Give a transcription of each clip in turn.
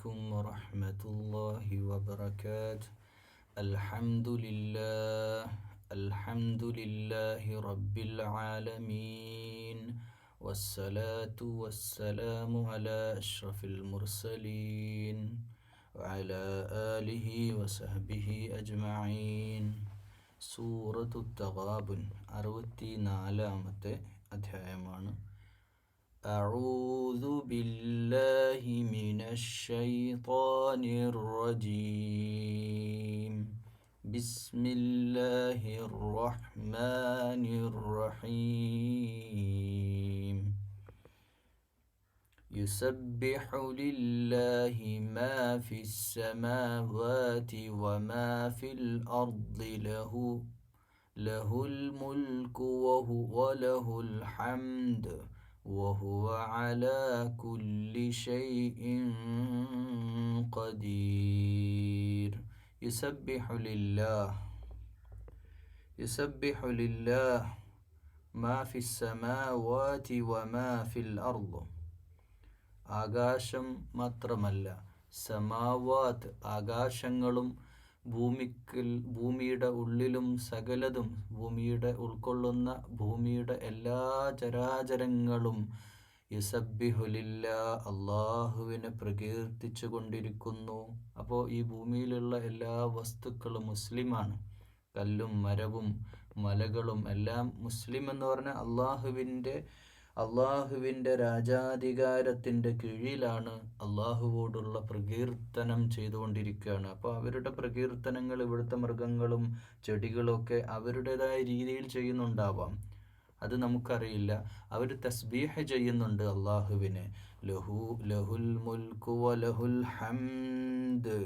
عليكم ورحمة الله وبركاته. الحمد لله رب العالمين، والصلاة والسلام على أشرف المرسلين وعلى آله وصحبه أجمعين. സൂറത്തു തഗാബുൻ 64-ാമത്തെ അധ്യായമാണ്. أعوذ بالله من الشيطان الرجيم. بسم الله الرحمن الرحيم. يسبح لله ما في السماوات وما في الأرض له الملك وله الحمد وهو على كل شيء قدير. يسبح لله ما في السماوات وما في الأرض. ആകാശം മാത്രമല്ല, സമാവാത്ത് ആകാശങ്ങളും ഭൂമിയുടെ ഉള്ളിലും സകലതും, ഭൂമിയുടെ ഉൾക്കൊള്ളുന്ന ഭൂമിയുടെ എല്ലാ ചരാചരങ്ങളും യുസബ്ബിഹു ലില്ലാഹ്, അള്ളാഹുവിനെ പ്രകീർത്തിച്ചു കൊണ്ടിരിക്കുന്നു. അപ്പോൾ ഈ ഭൂമിയിലുള്ള എല്ലാ വസ്തുക്കളും മുസ്ലിമാണ്. കല്ലും മരവും മലകളും എല്ലാം മുസ്ലിം എന്ന് പറഞ്ഞാൽ അള്ളാഹുവിൻ്റെ രാജാധികാരത്തിൻ്റെ കീഴിലാണ്, അള്ളാഹുവോടുള്ള പ്രകീർത്തനം ചെയ്തുകൊണ്ടിരിക്കുകയാണ്. അപ്പോൾ അവരുടെ പ്രകീർത്തനങ്ങൾ ഇവിടുത്തെ മൃഗങ്ങളും ചെടികളൊക്കെ അവരുടേതായ രീതിയിൽ ചെയ്യുന്നുണ്ടാവാം, അത് നമുക്കറിയില്ല. അവർ തസ്ബീഹ് ചെയ്യുന്നുണ്ട് അള്ളാഹുവിനെ. ലഹുൽ മുൽക്കു വലഹുൽ ഹംദ്.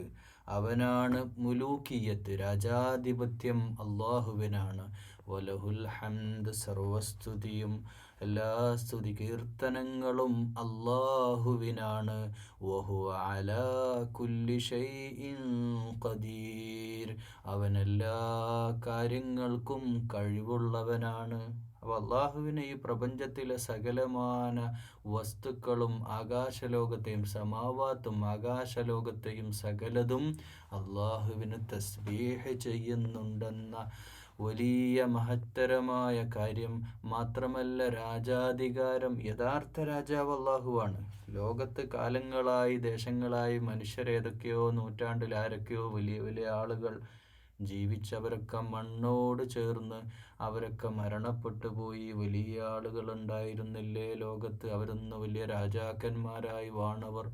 അവനാണ് മുലൂക്കിയത്ത്, രാജാധിപത്യം അള്ളാഹുവിനാണ്. വലഹുൽ ഹംദ്, സർവസ്തുതിയും എല്ലാ സ്തുതി കീർത്തനങ്ങളും അള്ളാഹുവിനാണ്. വഹുവ അലാ കുല്ലി ഷൈഇൻ ഖദീർ. അവൻ എല്ലാ കാര്യങ്ങൾക്കും കഴിവുള്ളവനാണ്. അപ്പോൾ അള്ളാഹുവിന് ഈ പ്രപഞ്ചത്തിലെ സകലമാന വസ്തുക്കളും ആകാശലോകത്തെയും സമാവാത്തും ആകാശലോകത്തെയും സകലതും അള്ളാഹുവിന് തസ്ബീഹ് ചെയ്യുന്നുണ്ടെന്ന വലിയ മഹത്തരമായ കാര്യം. മാത്രമല്ല, രാജാധികാരം, യഥാർത്ഥ രാജാവ് അള്ളാഹുവാണ്. ലോകത്ത് കാലങ്ങളായി, ദേശങ്ങളായി മനുഷ്യരേതൊക്കെയോ നൂറ്റാണ്ടിൽ ആരൊക്കെയോ വലിയ വലിയ ആളുകൾ ജീവിച്ചവരൊക്കെ മണ്ണോട് ചേർന്ന് അവരൊക്കെ മരണപ്പെട്ടു പോയി. വലിയ ആളുകൾ ഉണ്ടായിരുന്നില്ലേ ലോകത്ത്? അവരൊന്ന് വലിയ രാജാക്കന്മാരായി വാണവർ,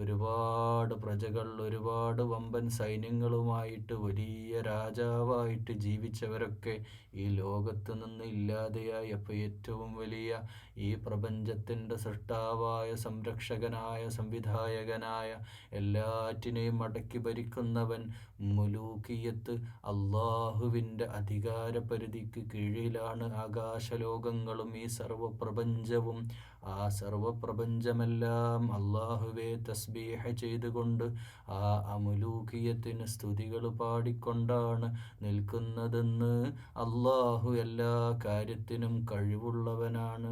ഒരുപാട് പ്രജകൾ, ഒരുപാട് വമ്പൻ സൈന്യങ്ങളുമായിട്ട് വലിയ രാജാവായിട്ട് ജീവിച്ചവരൊക്കെ ഈ ലോകത്ത് നിന്ന് ഇല്ലാതെയായി. അപ്പോൾ ഏറ്റവും വലിയ ഈ പ്രപഞ്ചത്തിൻ്റെ സൃഷ്ടാവായ, സംരക്ഷകനായ, സംവിധായകനായ, എല്ലാറ്റിനെയും അടക്കി ഭരിക്കുന്നവൻ, മുലൂക്കിയത്ത് അള്ളാഹുവിൻ്റെ അധികാര പരിധിക്ക് കീഴിലാണ് ആകാശലോകങ്ങളും ഈ സർവപ്രപഞ്ചവും. ആ സർവപ്രപഞ്ചമെല്ലാം അള്ളാഹുവെ തസ്ബീഹ് ചെയ്തുകൊണ്ട് ആ അമുലൂക്കിയത്തിന് സ്തുതികൾ പാടിക്കൊണ്ടാണ് നിൽക്കുന്നതെന്ന്. അള്ളാഹു എല്ലാ കാര്യത്തിനും കഴിവുള്ളവനാണ്.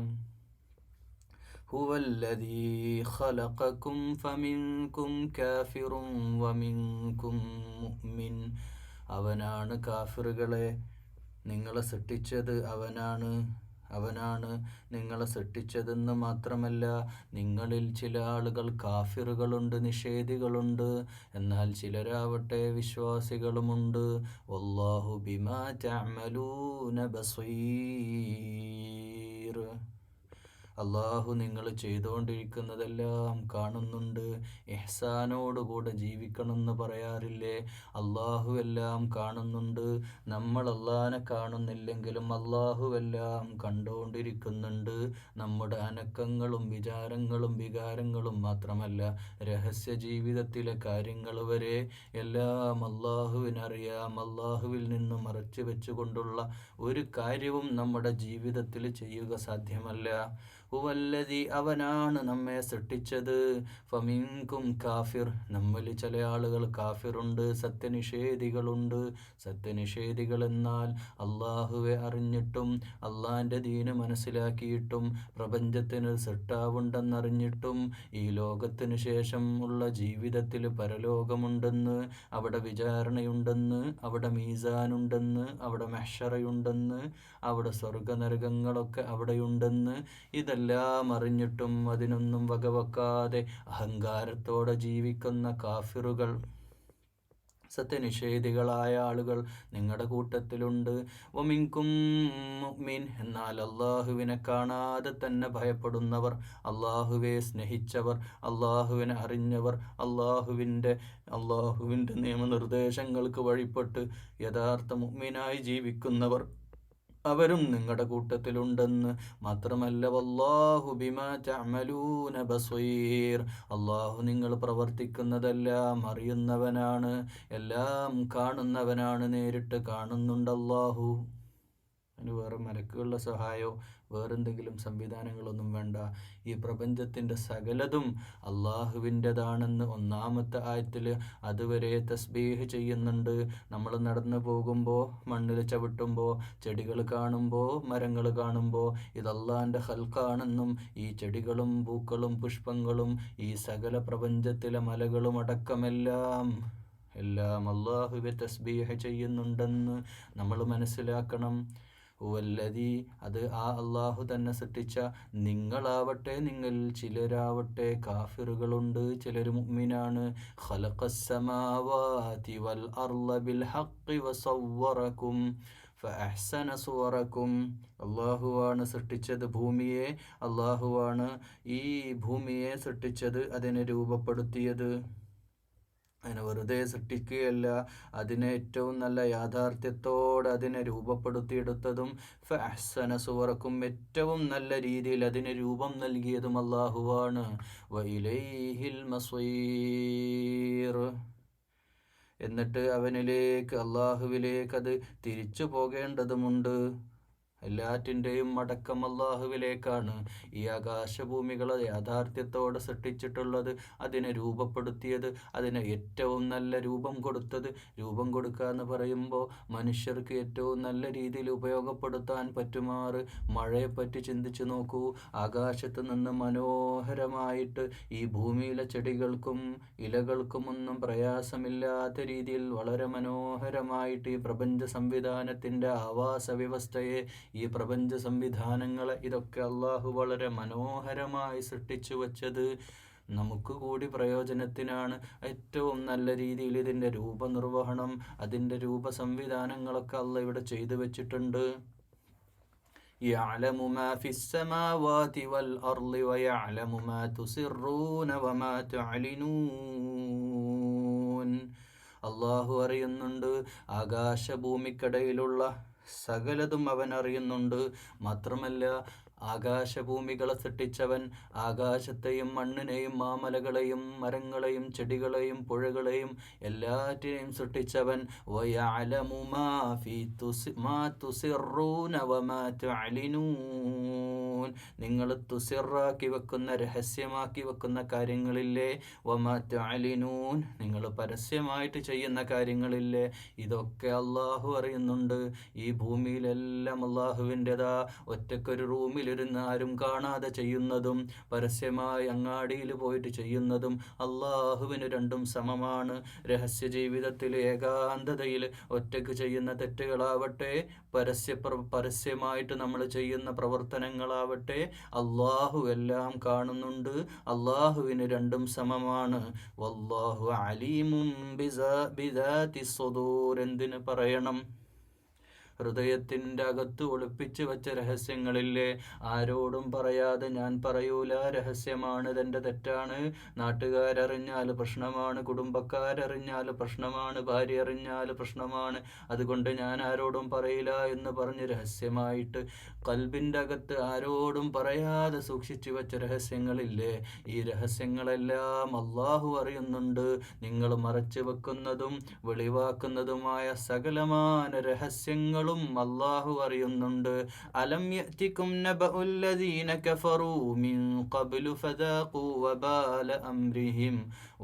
ഹുവല്ലദീ ഖലഖകും ഫമിൻകും കാഫിറുൻ വമിൻകും മുഅ്മിൻ. അവനാണ് കാഫിറുകളെ നിങ്ങളെ സൃഷ്ടിച്ചത്, അവനാണ് നിങ്ങളെ സൃഷ്ടിച്ചതെന്ന് മാത്രമല്ല, നിങ്ങളിൽ ചില ആളുകൾ കാഫിറുകളുണ്ട്, നിഷേധികളുണ്ട്. എന്നാൽ ചിലരാവട്ടെ വിശ്വാസികളുമുണ്ട്. വല്ലാഹു ബിമാ തഅമലൂന ബസീർ. അള്ളാഹു നിങ്ങൾ ചെയ്തുകൊണ്ടിരിക്കുന്നതെല്ലാം കാണുന്നുണ്ട്. ഇഹ്സാനോടുകൂടെ ജീവിക്കണമെന്ന് പറയാറില്ലേ? അള്ളാഹു എല്ലാം കാണുന്നുണ്ട്. നമ്മൾ അള്ളാഹനെ കാണുന്നില്ലെങ്കിലും അള്ളാഹു എല്ലാം കണ്ടുകൊണ്ടിരിക്കുന്നുണ്ട്. നമ്മുടെ അനക്കങ്ങളും വിചാരങ്ങളും വികാരങ്ങളും മാത്രമല്ല, രഹസ്യ ജീവിതത്തിലെ കാര്യങ്ങൾ വരെ എല്ലാം അള്ളാഹുവിനറിയാം. അള്ളാഹുവിൽ നിന്ന് മറച്ചു വെച്ചുകൊണ്ടുള്ള ഒരു കാര്യവും നമ്മുടെ ജീവിതത്തിൽ ചെയ്യുക സാധ്യമല്ല. ഹുവല്ലദി അവനാണ് നമ്മെ സൃഷ്ടിച്ചത്. ഫമിൻകും കാഫിർ നമ്മളിൽ ചില ആളുകൾ കാഫിറുണ്ട്, സത്യനിഷേധികളുണ്ട്. സത്യനിഷേധികൾ എന്നാൽ അള്ളാഹുവെ അറിഞ്ഞിട്ടും അള്ളാഹിൻ്റെ ദീന് മനസ്സിലാക്കിയിട്ടും പ്രപഞ്ചത്തിന് സൃഷ്ടാവുണ്ടെന്നറിഞ്ഞിട്ടും ഈ ലോകത്തിന് ശേഷം ഉള്ള ജീവിതത്തിൽ പരലോകമുണ്ടെന്ന്, അവിടെ വിചാരണയുണ്ടെന്ന്, അവിടെ മീസാനുണ്ടെന്ന്, അവിടെ മഹ്ശറയുണ്ടെന്ന്, അവിടെ സ്വർഗനരകങ്ങളൊക്കെ അവിടെയുണ്ടെന്ന് ഇതെല്ലാം അറിഞ്ഞിട്ടും അതിനൊന്നും വകവെക്കാതെ അഹങ്കാരത്തോടെ ജീവിക്കുന്ന കാഫിറുകൾ, സത്യനിഷേധികളായ ആളുകൾ നിങ്ങളുടെ കൂട്ടത്തിലുണ്ട്. വമിൻകും മുഅ്മിൻ എന്നാൽ അള്ളാഹുവിനെ കാണാതെ തന്നെ ഭയപ്പെടുന്നവർ, അള്ളാഹുവെ സ്നേഹിച്ചവർ, അള്ളാഹുവിനെ അറിഞ്ഞവർ, അള്ളാഹുവിൻ്റെ നിയമനിർദ്ദേശങ്ങൾക്ക് വഴിപ്പെട്ട് യഥാർത്ഥ മുഅ്മിനായി ജീവിക്കുന്നവർ അവരും നിങ്ങളുടെ കൂട്ടത്തിലുണ്ടെന്ന്. മാത്രമല്ല വല്ലാഹു ബിമാ തഅമലൂന ബസീർ അള്ളാഹു നിങ്ങൾ പ്രവർത്തിക്കുന്നതെല്ലാം അറിയുന്നവനാണ്, എല്ലാം കാണുന്നവനാണ്, നേരിട്ട് കാണുന്നുണ്ട് അള്ളാഹു. അതിന് വേറെ മലക്കുകളുടെ സഹായമോ വേറെന്തെങ്കിലും സംവിധാനങ്ങളൊന്നും വേണ്ട. ഈ പ്രപഞ്ചത്തിൻ്റെ സകലതും അള്ളാഹുവിൻ്റെതാണെന്ന് ഒന്നാമത്തെ ആയത്തിൽ അതുവരെ തസ്ബീഹ് ചെയ്യുന്നുണ്ട്. നമ്മൾ നടന്നു പോകുമ്പോൾ, മണ്ണിൽ ചവിട്ടുമ്പോൾ, ചെടികൾ കാണുമ്പോൾ, മരങ്ങൾ കാണുമ്പോൾ ഇത് അള്ളാഹിൻ്റെ ഖൽഖാണെന്നും ഈ ചെടികളും പൂക്കളും പുഷ്പങ്ങളും ഈ സകല പ്രപഞ്ചത്തിലെ മലകളും അടക്കമെല്ലാം അള്ളാഹുവെ തസ്ബീഹ് ചെയ്യുന്നുണ്ടെന്ന് നമ്മൾ മനസ്സിലാക്കണം. ഹുവല്ലദീ അത് ആ അള്ളാഹു തന്നെ സൃഷ്ടിച്ച. നിങ്ങളാവട്ടെ, നിങ്ങൾ ചിലരാവട്ടെ കാഫിറുകളുണ്ട്, ചിലർ മുഅ്മിനാണ്. ഖലഖസ്സമാവാതി വൽ അർള ബിൽ ഹഖ് വസവ്വറകും ഫഅഹ്സന സുവറകും അള്ളാഹുവാണ് സൃഷ്ടിച്ചത് ഭൂമിയെ, അള്ളാഹുവാണ് ഈ ഭൂമിയെ സൃഷ്ടിച്ചത്, അതിനെ രൂപപ്പെടുത്തിയത്. അതിനെ വെറുതെ സൃഷ്ടിക്കുകയല്ല, അതിനെ ഏറ്റവും നല്ല യാഥാർത്ഥ്യത്തോടെ അതിനെ രൂപപ്പെടുത്തിയെടുത്തതും ഫഅഹ്സന സുവറക്കും ഏറ്റവും നല്ല രീതിയിൽ അതിന് രൂപം നൽകിയതും അള്ളാഹുവാണ്. വഇലൈഹിൽ മസീർ എന്നിട്ട് അവനിലേക്ക്, അള്ളാഹുവിലേക്ക് അത് തിരിച്ചു പോകേണ്ടതുമുണ്ട്. എല്ലാറ്റിൻ്റെയും മടക്കം അള്ളാഹുവിലേക്കാണ്. ഈ ആകാശഭൂമികളെ യാഥാർത്ഥ്യത്തോടെ സൃഷ്ടിച്ചിട്ടുള്ളത്, അതിനെ രൂപപ്പെടുത്തിയത്, അതിനെ ഏറ്റവും നല്ല രൂപം കൊടുത്തത്. രൂപം കൊടുക്കുക എന്ന് പറയുമ്പോൾ മനുഷ്യർക്ക് ഏറ്റവും നല്ല രീതിയിൽ ഉപയോഗപ്പെടുത്താൻ പറ്റുമാറ് മഴയെപ്പറ്റി ചിന്തിച്ചു നോക്കൂ. ആകാശത്ത് നിന്ന് മനോഹരമായിട്ട് ഈ ഭൂമിയിലെ ചെടികൾക്കും ഇലകൾക്കും ഒന്നും പ്രയാസമില്ലാത്ത രീതിയിൽ വളരെ മനോഹരമായിട്ട് ഈ പ്രപഞ്ച സംവിധാനത്തിൻ്റെ ആവാസ വ്യവസ്ഥയെ, ഈ പ്രപഞ്ച സംവിധാനങ്ങളെ ഇതൊക്കെ അള്ളാഹു വളരെ മനോഹരമായി സൃഷ്ടിച്ചു വച്ചത് നമുക്ക് കൂടി പ്രയോജനത്തിനാണ്. ഏറ്റവും നല്ല രീതിയിൽ ഇതിൻ്റെ രൂപനിർവഹണം, അതിൻ്റെ രൂപ സംവിധാനങ്ങളൊക്കെ അള്ളാഹ് ഇവിടെ ചെയ്തു വെച്ചിട്ടുണ്ട്. يعلم ما في السماوات والأرض ويعلم ما تسرون وما تعلنون അള്ളാഹു അറിയുന്നുണ്ട്. ആകാശഭൂമിക്കിടയിലുള്ള സകലതും അവൻ അറിയുന്നുണ്ട്. മാത്രമല്ല ആകാശഭൂമികളെ സൃഷ്ടിച്ചവൻ ആകാശത്തെയും മണ്ണിനെയും മാമലകളെയും മരങ്ങളെയും ചെടികളെയും പുഴകളെയും എല്ലാറ്റിനെയും സൃഷ്ടിച്ചവൻ. വയഅലമു മാ തുസിറൂന വമാ തുഅലിനൂൻ നിങ്ങൾ തുസിറാക്കി വെക്കുന്ന, രഹസ്യമാക്കി വെക്കുന്ന കാര്യങ്ങളില്ലേ, വമാ തുഅലിനൂൻ നിങ്ങൾ പരസ്യമായിട്ട് ചെയ്യുന്ന കാര്യങ്ങളില്ലേ, ഇതൊക്കെ അള്ളാഹു അറിയുന്നുണ്ട്. ഈ ഭൂമിയിലെല്ലാം അള്ളാഹുവിൻ്റെതാ. ഒറ്റക്കൊരു റൂമിലിരുന്ന് ആരും കാണാതെ ചെയ്യുന്നതും പരസ്യമായി അങ്ങാടിയിൽ പോയിട്ട് ചെയ്യുന്നതും അള്ളാഹുവിന് രണ്ടും സമമാണ്. രഹസ്യ ജീവിതത്തിൽ ഏകാന്തതയിൽ ഒറ്റക്ക് ചെയ്യുന്ന തെറ്റുകളാവട്ടെ, പരസ്യമായിട്ട് നമ്മൾ ചെയ്യുന്ന പ്രവർത്തനങ്ങളാവട്ടെ, അള്ളാഹു എല്ലാം കാണുന്നുണ്ട്. അള്ളാഹുവിന് രണ്ടും സമമാണ്. വല്ലാഹു അലീമും ബിദാതി സുദൂർ എന്തിന് പറയണം, ഹൃദയത്തിൻ്റെ അകത്ത് ഒളിപ്പിച്ച് വെച്ച രഹസ്യങ്ങളില്ലേ, ആരോടും പറയാതെ ഞാൻ പറയൂല, രഹസ്യമാണ്, ഇതെൻ്റെ തെറ്റാണ്, നാട്ടുകാരറിഞ്ഞാൽ പ്രശ്നമാണ്, കുടുംബക്കാരറിഞ്ഞാൽ പ്രശ്നമാണ്, ഭാര്യ അറിഞ്ഞാൽ പ്രശ്നമാണ്, അതുകൊണ്ട് ഞാൻ ആരോടും പറയില്ല എന്ന് പറഞ്ഞ് രഹസ്യമായിട്ട് ഖൽബിൻ്റെ അകത്ത് ആരോടും പറയാതെ സൂക്ഷിച്ചു വെച്ച രഹസ്യങ്ങളില്ലേ, ഈ രഹസ്യങ്ങളെല്ലാം അള്ളാഹു അറിയുന്നുണ്ട്. നിങ്ങൾ മറച്ചു വെക്കുന്നതും വെളിവാക്കുന്നതുമായ സകലമാന രഹസ്യങ്ങളും നിങ്ങളും അല്ലാഹു അറിയുന്നുണ്ട്. അലം യഅതികും നബഉല്ലദീന കഫറൂ മിൻ ഖബ്ലു ഫദാഖൂ വബാല അംരിഹിം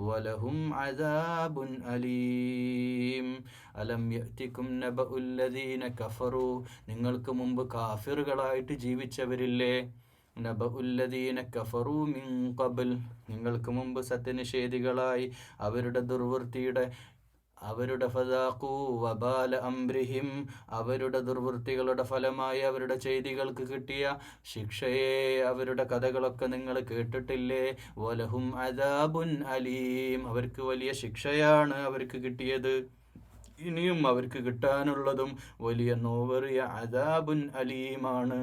വലഹും അദാബുൻ അലീം. അലം യഅതികും നബഉല്ലദീന കഫറൂ, നിങ്ങൾക്ക് മുമ്പ് കാഫിറുകളായിട്ട് ജീവിച്ചവരില്ലേ? നബഉല്ലദീന കഫറൂ മിൻ ഖബ്ൽ, നിങ്ങൾക്ക് മുമ്പ് സത്യനിഷേധികളായി അവരുടെ ഫദാഖൂ വബാല അംരിഹിം, അവരുടെ ദുർവൃത്തികളുടെ ഫലമായി അവരുടെ ചെയ്തികൾക്ക് കിട്ടിയ ശിക്ഷയെ, അവരുടെ കഥകളൊക്കെ നിങ്ങൾ കേട്ടിട്ടില്ലേ? വലഹും അദാബുൻ അലീം, അവർക്ക് വലിയ ശിക്ഷയാണ് അവർക്ക് കിട്ടിയത്. ഇനിയും അവർക്ക് കിട്ടാനുള്ളതും വലിയ നോവേറിയ അദാബുൻ അലീമാണ്.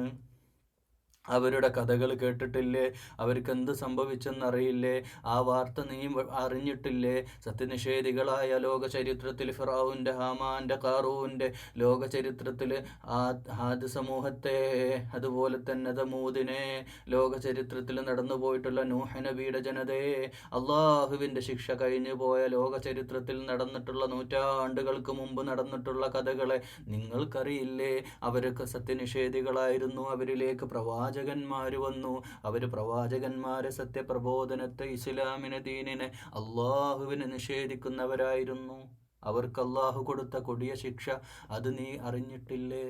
അവരുടെ കഥകൾ കേട്ടിട്ടില്ലേ? അവർക്ക് എന്ത് സംഭവിച്ചെന്നറിയില്ലേ? ആ വാർത്ത നീ അറിഞ്ഞിട്ടില്ലേ? സത്യനിഷേധികളായ ലോക ചരിത്രത്തിൽ ഫിറഔന്റെ, ഹാമാന്റെ, ഖാറൂന്റെ, ലോക ചരിത്രത്തിൽ ആദ് സമൂഹത്തെ, അതുപോലെ തന്നെ സമൂദിനെ, ലോക ചരിത്രത്തിൽ നടന്നു പോയിട്ടുള്ള നൂഹ് നബിയുടെ ജനതയെ, അള്ളാഹുവിൻ്റെ ശിക്ഷ കഴിഞ്ഞു പോയ ലോക ചരിത്രത്തിൽ നടന്നിട്ടുള്ള നൂറ്റാണ്ടുകൾക്ക് മുമ്പ് നടന്നിട്ടുള്ള കഥകളെ നിങ്ങൾക്കറിയില്ലേ? അവരൊക്കെ സത്യനിഷേധികളായിരുന്നു. അവരിലേക്ക് പ്രവാചകന്മാർ വന്നു. അവർ പ്രവാചകന്മാരെ, സത്യപ്രബോധനത്തെ, ഇസ്ലാമിനെ, ദീനിനെ, അള്ളാഹുവിനെ നിഷേധിക്കുന്നവരായിരുന്നു. അവർക്ക് അള്ളാഹു കൊടുത്ത കൊടിയ ശിക്ഷ അത് നീ അറിഞ്ഞിട്ടില്ലേ?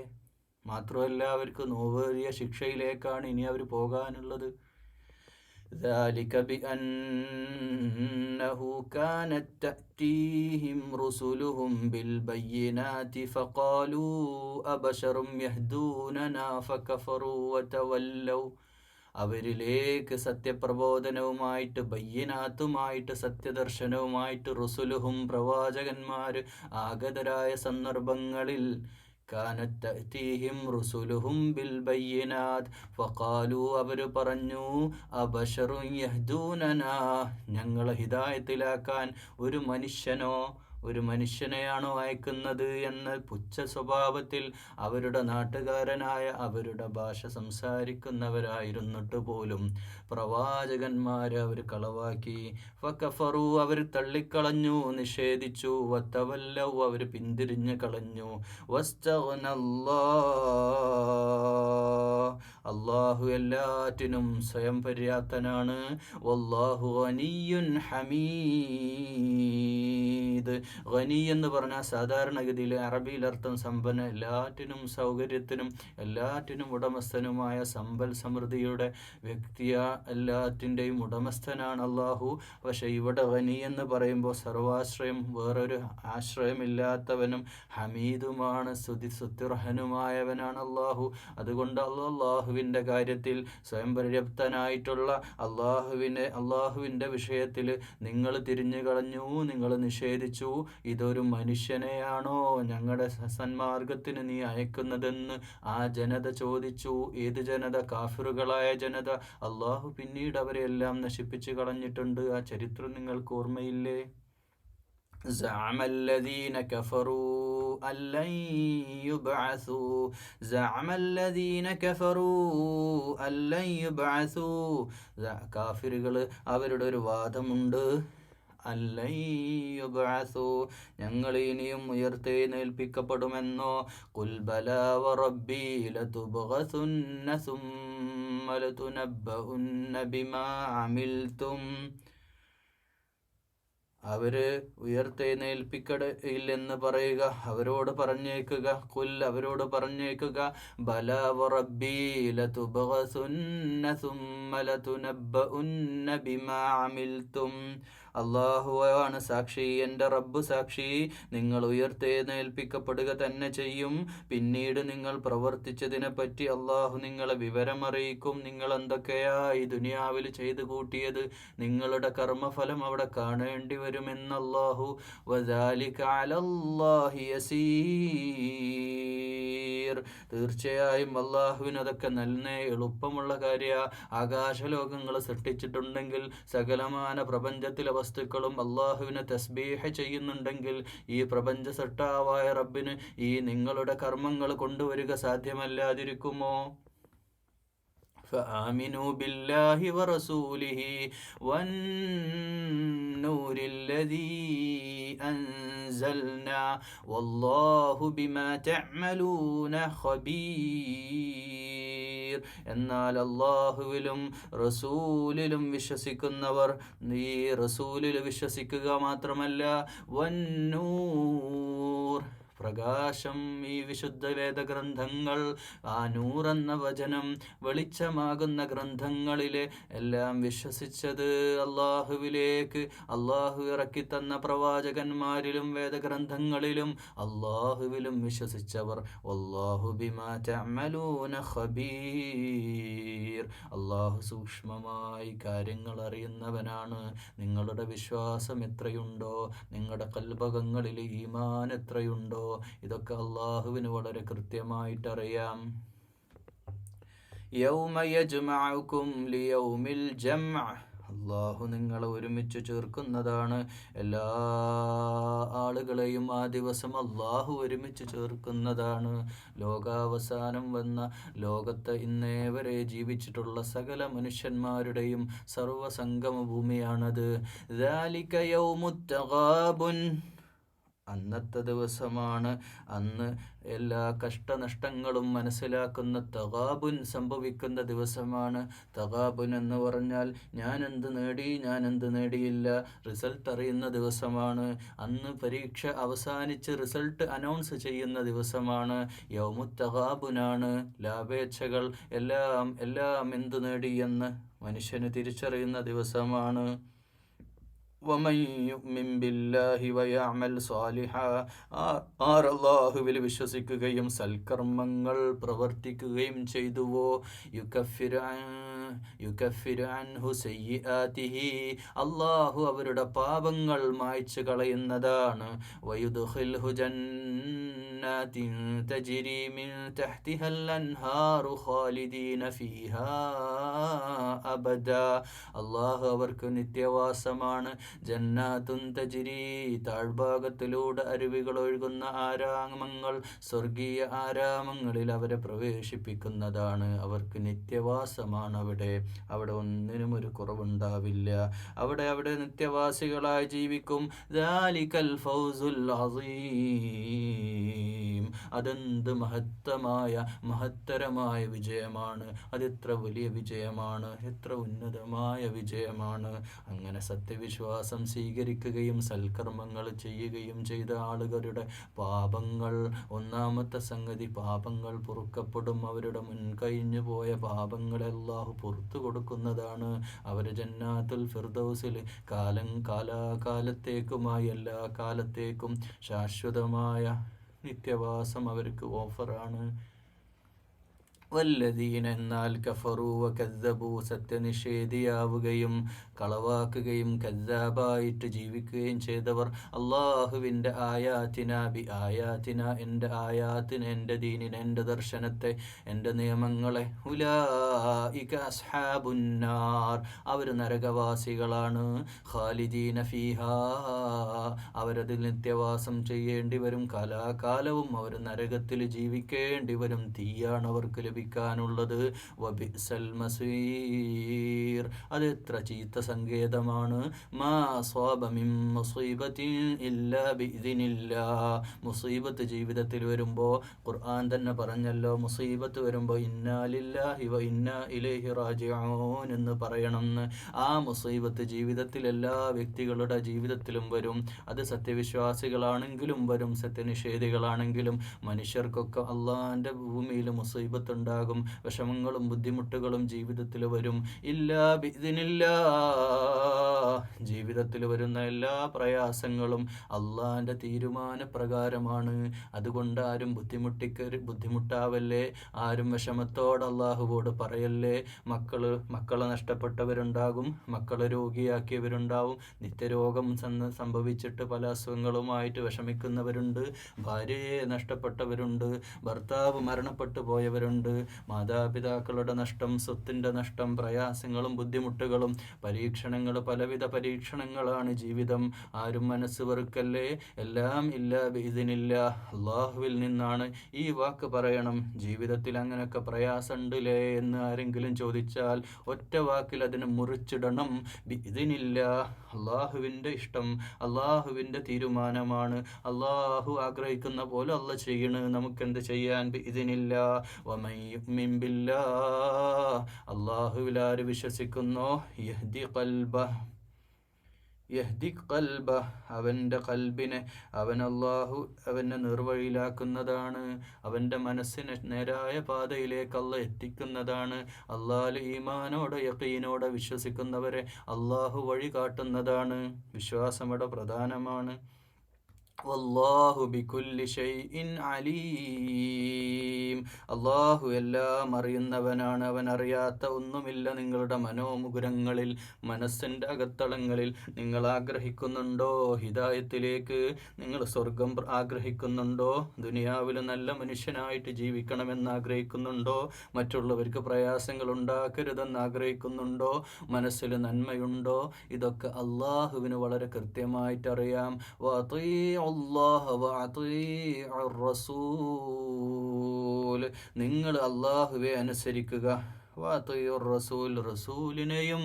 മാത്രമല്ല അവർക്ക് നോവേറിയ ശിക്ഷയിലേക്കാണ് ഇനി അവർ പോകാനുള്ളത്. ذلك بأنه كانت تأتيهم رسلهم بالبينات فقالوا أبشر يهدوننا فكفروا وتولوا. അവരിലേക്ക് സത്യപ്രബോധനവുമായിട്ട്, ബയ്യിനാത്തുമായിട്ട്, സത്യദർശനവുമായിട്ട് റുസുലുഹും പ്രവാചകന്മാർ ആഗതരായ സന്ദർഭങ്ങളിൽ കാനത്ത് തഅതീഹിം റുസുലുഹും ബിൽ ബയ്യിനാത്ത് ഫഖാലു, അവർ പറഞ്ഞു, അബശറുൻ യഹ്ദൂനനാ, ഞങ്ങളെ ഹിദായത്തിലാക്കാൻ ഒരു മനുഷ്യനെയാണോ അയക്കുന്നത് എന്ന പുച്ഛ സ്വഭാവത്തിൽ അവരുടെ നാട്ടുകാരനായ, അവരുടെ ഭാഷ സംസാരിക്കുന്നവരായിരുന്നിട്ട് പോലും പ്രവാചകന്മാരെ അവർ കളവാക്കി. ഫകഫറു, അവർ തള്ളിക്കളഞ്ഞു, നിഷേധിച്ചു. വതവല്ലൗ, അവർ പിന്തിരിഞ്ഞു കളഞ്ഞു. അല്ലാഹു എല്ലാറ്റിനും സ്വയം പര്യാപ്തനാണ്. വല്ലാഹു ഗനിയ്യുൻ ഹമീദ്. ഗനി എന്ന് പറഞ്ഞാൽ സാധാരണഗതിയിൽ അറബിയിൽ അർത്ഥം സമ്പന്ന, എല്ലാറ്റിനും സൗകര്യത്തിനും എല്ലാറ്റിനും ഉടമസ്ഥനുമായ, സമ്പൽ സമൃദ്ധിയുടെ എല്ലാറ്റിൻ്റെയും ഉടമസ്ഥനാണ് അള്ളാഹു. പക്ഷെ ഇവിടെ ഗനി എന്ന് പറയുമ്പോൾ സർവാശ്രയം, വേറൊരു ആശ്രയമില്ലാത്തവനും ഹമീദുമാണ്, സ്തുതിർഹനുമായവനാണ് അള്ളാഹു. അതുകൊണ്ട് അള്ളാഹുവിൻ്റെ കാര്യത്തിൽ സ്വയം പര്യാപ്തനായിട്ടുള്ള അള്ളാഹുവിൻ്റെ വിഷയത്തിൽ നിങ്ങൾ തിരിഞ്ഞു കളഞ്ഞു, നിങ്ങൾ നിഷേധിച്ചു. ഇതൊരു മനുഷ്യനെയാണോ ഞങ്ങളുടെ സന്മാർഗത്തിന് നീ അയക്കുന്നതെന്ന് ആ ജനത ചോദിച്ചു. ഏത് ജനത? കാഫിറുകളായ ജനത. അള്ളാഹു പിന്നീട് അവരെല്ലാം നശിപ്പിച്ചു കളഞ്ഞിട്ടുണ്ട്. ആ ചരിത്രം നിങ്ങൾക്ക് ഓർമ്മയില്ലേ? زعم الذين كفروا أن لن يبعثوا കാഫിറുകൾ അവരുടെ ഒരു വാദമുണ്ട്, അല്ലയ്യുബഅസു, ഞങ്ങൾ ഇനിയും ഉയർത്തെഴുന്നേൽപ്പിക്കപ്പെടുമെന്നോ. ഖുൽ ബലാ വറബ്ബി ലതുബ്ഗസുന്ന സുമ്മ ലതുനബ്ബഉന്ന ബിമാ അമിൽതും. അവര് ഉയർത്തെഴുന്നേൽപ്പിക്കയില്ലെന്ന് പറയുക, അവരോട് പറഞ്ഞേക്കുക. ഖുൽ, അവരോട് പറഞ്ഞേക്കുക, ബലാ വറബ്ബി ലതുബ്ഗസുന്ന സുമ്മ ലതുനബ്ബഉന്ന ബിമാ അമിൽതും. അള്ളാഹുവാണ് സാക്ഷി, എൻ്റെ റബ്ബ് സാക്ഷി, നിങ്ങൾ ഉയർത്തെഴുന്നേൽപ്പിക്കപ്പെടുക തന്നെ ചെയ്യും. പിന്നീട് നിങ്ങൾ പ്രവർത്തിച്ചതിനെ പറ്റി അള്ളാഹു നിങ്ങളെ വിവരമറിയിക്കും. നിങ്ങൾ എന്തൊക്കെയാ ഈ ദുനിയാവിൽ ചെയ്തു കൂട്ടിയത്, നിങ്ങളുടെ കർമ്മഫലം അവിടെ കാണേണ്ടി വരുമെന്ന് അള്ളാഹു. വദാലിക അലല്ലാഹി യസീർ, തീർച്ചയായും അള്ളാഹുവിന് അതൊക്കെ നല്ല എളുപ്പമുള്ള കാര്യ. ആകാശലോകങ്ങൾ സൃഷ്ടിച്ചിട്ടുണ്ടെങ്കിൽ, സകലമാന പ്രപഞ്ചത്തിലെ വസ്തുക്കളും അള്ളാഹുവിനെ തസ്ബീഹ് ചെയ്യുന്നുണ്ടെങ്കിൽ, ഈ പ്രപഞ്ച സൃഷ്ടാവായ റബ്ബിന് ഈ നിങ്ങളുടെ കർമ്മങ്ങൾ കൊണ്ടുവരിക സാധ്യമല്ലാതിരിക്കുമോ? فآمنوا بالله ورسوله والنور الذي أنزلنا والله بما تعملون خبير. എന്നാൽ അല്ലാഹുവിലും റസൂലിലും വിശ്വസിക്കുന്നവർ ഈ റസൂലിൽ വിശ്വസിക്കുക മാത്രമല്ല, വന്നൂർ പ്രകാശം, ഈ വിശുദ്ധ വേദഗ്രന്ഥങ്ങൾ, ആ നൂറെന്ന വചനം, വെളിച്ചമാകുന്ന ഗ്രന്ഥങ്ങളിലെ എല്ലാം വിശ്വസിച്ചത് അള്ളാഹുവിലേക്ക്, അള്ളാഹു ഇറക്കിത്തന്ന പ്രവാചകന്മാരിലും വേദഗ്രന്ഥങ്ങളിലും അള്ളാഹുവിലും വിശ്വസിച്ചവർ. വല്ലാഹു ബിമാ തഅമലൂന ഖബീർ. അള്ളാഹു സൂക്ഷ്മമായി കാര്യങ്ങൾ അറിയുന്നവനാണ്. നിങ്ങളുടെ വിശ്വാസം എത്രയുണ്ടോ, നിങ്ങളുടെ കൽബകങ്ങളിൽ ഈമാൻ എത്രയുണ്ടോ, ഇതൊക്കെ അള്ളാഹുവിന് വളരെ കൃത്യമായിട്ടറിയാം. യൗമ യജ്മഉകും ലിയൗമിൽ ജംഅ. അള്ളാഹു നിങ്ങളെ ഒരുമിച്ച് ചേർക്കുന്നതാണ്. എല്ലാ ആളുകളെയും ആ ദിവസം അള്ളാഹു ഒരുമിച്ച് ചേർക്കുന്നതാണ്. ലോകാവസാനം വന്ന, ലോകത്ത് ഇന്നേ വരെ ജീവിച്ചിട്ടുള്ള സകല മനുഷ്യന്മാരുടെയും സർവസംഗമ ഭൂമിയാണത്. ദാലിക യൗമുത് തഗാബുൻ. അന്നത്തെ ദിവസമാണ്, അന്ന് എല്ലാ കഷ്ടനഷ്ടങ്ങളും മനസ്സിലാക്കുന്ന തഗാബുൻ സംഭവിക്കുന്ന ദിവസമാണ്. തഗാബുൻ എന്ന് പറഞ്ഞാൽ ഞാൻ എന്ത് നേടി, ഞാൻ എന്ത് നേടിയില്ല, റിസൾട്ട് അറിയുന്ന ദിവസമാണ്. അന്ന് പരീക്ഷ അവസാനിച്ച് റിസൾട്ട് അനൗൺസ് ചെയ്യുന്ന ദിവസമാണ്. യൗമുത് തഗാബുനാണ്. ലാഭേച്ഛകൾ എല്ലാം എന്ത് നേടിയെന്ന് മനുഷ്യന് തിരിച്ചറിയുന്ന ദിവസമാണ്. വമൻ യുഅ്മിൻ ബില്ലാഹി വയഅമൽ സ്വാലിഹാ. അല്ലാഹുവിൽ വിശ്വസിക്കുകയും സൽക്കർമ്മങ്ങൾ പ്രവർത്തിക്കുകയും ചെയ്തുവോ, യുകഫിറു അൻഹു സയ്യിആതിഹി. അല്ലാഹു അവരുടെ പാപങ്ങൾ മായ്ച്ചു കളയുന്നതാണ്. വയുദ്ഖിൽഹു ജന്നാത്തിൻ തജ്രി മിൻ തഹ്തിഹൽ അൻഹാറു ഖാലിദീന ഫീഹാ അബദാ. അല്ലാഹു അവർക്ക് നിത്യവാസമാണ്. ജന്നാത്തുൻ തജ്രി, താഴ്ഭാഗത്തിലൂടെ അരുവികൾ ഒഴുകുന്ന ആരാമങ്ങൾ, സ്വർഗീയ ആരാമങ്ങളിൽ അവരെ പ്രവേശിപ്പിക്കുന്നതാണ്. അവർക്ക് നിത്യവാസമാണ്. അവിടെ ഒന്നിനും ഒരു കുറവുണ്ടാവില്ല. അവിടെ നിത്യവാസികളായി ജീവിക്കും. ദാലികൽ ഫൗസുൽ അസീം. അതെന്ത് മഹത്തരമായ വിജയമാണ്. അതെത്ര വലിയ വിജയമാണ്, എത്ര ഉന്നതമായ വിജയമാണ്. അങ്ങനെ സത്യവിശ്വാസം സ്വീകരിക്കുകയും സൽക്കർമ്മങ്ങൾ ചെയ്യുകയും ചെയ്ത ആളുകളുടെ പാപങ്ങൾ, ഒന്നാമത്തെ സംഗതി പാപങ്ങൾ പൊറുക്കപ്പെടും. അവരുടെ മുൻകഴിഞ്ഞു പോയ പാപങ്ങളെ അല്ലാഹു പുറത്തു കൊടുക്കുന്നതാണ്. അവർ ജന്നാത്തുൽ ഫിർദൗസിൽ കാലാകാലത്തേക്കുമായി, എല്ലാ കാലത്തേക്കും ശാശ്വതമായ നിത്യവാസം അവർക്ക് ഓഫറാണ്. വല്ലദീന, എന്നാൽ കഫറു വകദ്ദബു, സത്യനിഷേധിയാവുകയും കളവാക്കുകയും കദ്ദാബായിട്ട് ജീവിക്കുകയും ചെയ്തവർ, അള്ളാഹുവിൻ്റെ ആയാത്തിന എൻ്റെ ആയാത്തിനെ, എൻ്റെ ദീനിനെ, എൻ്റെ ദർശനത്തെ, എൻ്റെ നിയമങ്ങളെ, ഉലൈക അസ്ഹാബുന്നാർ, അവർ നരകവാസികളാണ്. ഖാലിദീന ഫീഹാ, അവരതിൽ നിത്യവാസം ചെയ്യേണ്ടി വരും. കാലാകാലവും അവർ നരകത്തിൽ ജീവിക്കേണ്ടി വരും. തീയാണ് അവർക്ക് ലഭിക്കാനുള്ളത്. വബിഅ്സൽ മസീർ, അതെത്ര ചീത്ത സങ്കേതമാണ്. മാ അസ്വാബ മിൻ മുസീബത്തിൻ ഇല്ലാ ബിഇദ്നില്ലാഹ്. മുസീബത്ത് ജീവിതത്തിൽ വരുമ്പോൾ ഖുർആൻ തന്നെ പറഞ്ഞല്ലോ, മുസീബത്ത് വരുമ്പോൾ ഇന്നാ ലില്ലാഹി വ ഇന്നാ ഇലൈഹി റാജിഊൻ എന്ന് പറയണമെന്ന്. ആ മുസീബത്ത് ജീവിതത്തിൽ എല്ലാ വ്യക്തികളുടെ ജീവിതത്തിലും വരും. അത് സത്യവിശ്വാസികളാണെങ്കിലും വരും, സത്യനിഷേധികളാണെങ്കിലും. മനുഷ്യർക്കൊക്കെ അള്ളാഹിൻ്റെ ഭൂമിയിൽ മുസീബത്ത് ഉണ്ടാകും, വിഷമങ്ങളും ബുദ്ധിമുട്ടുകളും ജീവിതത്തിൽ വരും. ഇല്ലാ ബിഇദ്നില്ലാഹ്, ജീവിതത്തിൽ വരുന്ന എല്ലാ പ്രയാസങ്ങളും അള്ളാഹിൻ്റെ തീരുമാനപ്രകാരമാണ്. അതുകൊണ്ട് ആരും ബുദ്ധിമുട്ടാവല്ലേ, ആരും വിഷമത്തോടെ അള്ളാഹുവോട് പറയല്ലേ. മക്കളെ നഷ്ടപ്പെട്ടവരുണ്ടാകും, മക്കളെ രോഗിയാക്കിയവരുണ്ടാവും, നിത്യരോഗം സംഭവിച്ചിട്ട് പല അസുഖങ്ങളുമായിട്ട് വിഷമിക്കുന്നവരുണ്ട്, ഭാര്യയെ നഷ്ടപ്പെട്ടവരുണ്ട്, ഭർത്താവ് മരണപ്പെട്ടു പോയവരുണ്ട്, മാതാപിതാക്കളുടെ നഷ്ടം, സ്വത്തിൻ്റെ നഷ്ടം, പ്രയാസങ്ങളും ബുദ്ധിമുട്ടുകളും, പരീക്ഷണങ്ങൾ, പലവിധ പരീക്ഷണങ്ങളാണ് ജീവിതം. ആരും മനസ്സ് വെറുക്കല്ലേ. എല്ലാം ഇല്ല ബിഇദ്നില്ല, അള്ളാഹുവിൽ നിന്നാണ്. ഈ വാക്ക് പറയണം. ജീവിതത്തിൽ അങ്ങനെയൊക്കെ പ്രയാസമുണ്ടല്ലേ എന്ന് ആരെങ്കിലും ചോദിച്ചാൽ ഒറ്റ വാക്കിൽ അതിന് മുറിച്ചിടണം. ബിഇദ്നില്ല, അള്ളാഹുവിൻ്റെ ഇഷ്ടം, അള്ളാഹുവിൻ്റെ തീരുമാനമാണ്. അള്ളാഹു ആഗ്രഹിക്കുന്ന പോലെ അള്ളാഹ് ചെയ്യണ്, നമുക്കെന്ത് ചെയ്യാൻ? ബിഇദ്നില്ല. വമൻ യുഅ്മിൻ ബില്ലാഹ്, അള്ളാഹുവിൽ ആര് വിശ്വസിക്കുന്നോ, യഹ്ദി ഖൽബഹ്, അവൻ്റെ കൽബിനെ അവനെ നിർവഴിയിലാക്കുന്നതാണ്. അവൻ്റെ മനസ്സിനെ നേരായ പാതയിലേക്ക് അള്ളാഹ് എത്തിക്കുന്നതാണ്. അള്ളാഹ് ഈമാനോടെ യഖീനോടെ വിശ്വസിക്കുന്നവരെ അള്ളാഹു വഴി കാട്ടുന്നതാണ്. വിശ്വാസം ഇവിടെ പ്രധാനമാണ്. വല്ലാഹു ബികുല്ലി ഷൈഇൻ അലീം, അള്ളാഹു എല്ലാം അറിയുന്നവനാണ്. അവൻ അറിയാത്ത ഒന്നുമില്ല. നിങ്ങളുടെ മനോമുകുരങ്ങളിൽ, മനസ്സിൻ്റെ അകത്തളങ്ങളിൽ നിങ്ങൾ ആഗ്രഹിക്കുന്നുണ്ടോ ഹിദായത്തിലേക്ക്? നിങ്ങൾ സ്വർഗം ആഗ്രഹിക്കുന്നുണ്ടോ? ദുനിയാവിൽ നല്ല മനുഷ്യനായിട്ട് ജീവിക്കണമെന്ന് ആഗ്രഹിക്കുന്നുണ്ടോ? മറ്റുള്ളവർക്ക് പ്രയാസങ്ങൾ ഉണ്ടാക്കരുതെന്ന് ആഗ്രഹിക്കുന്നുണ്ടോ? മനസ്സിൽ നന്മയുണ്ടോ? ഇതൊക്കെ അള്ളാഹുവിന് വളരെ കൃത്യമായിട്ടറിയാം. നിങ്ങൾ അള്ളാഹുവെ അനുസരിക്കുക. റസൂലിനെയും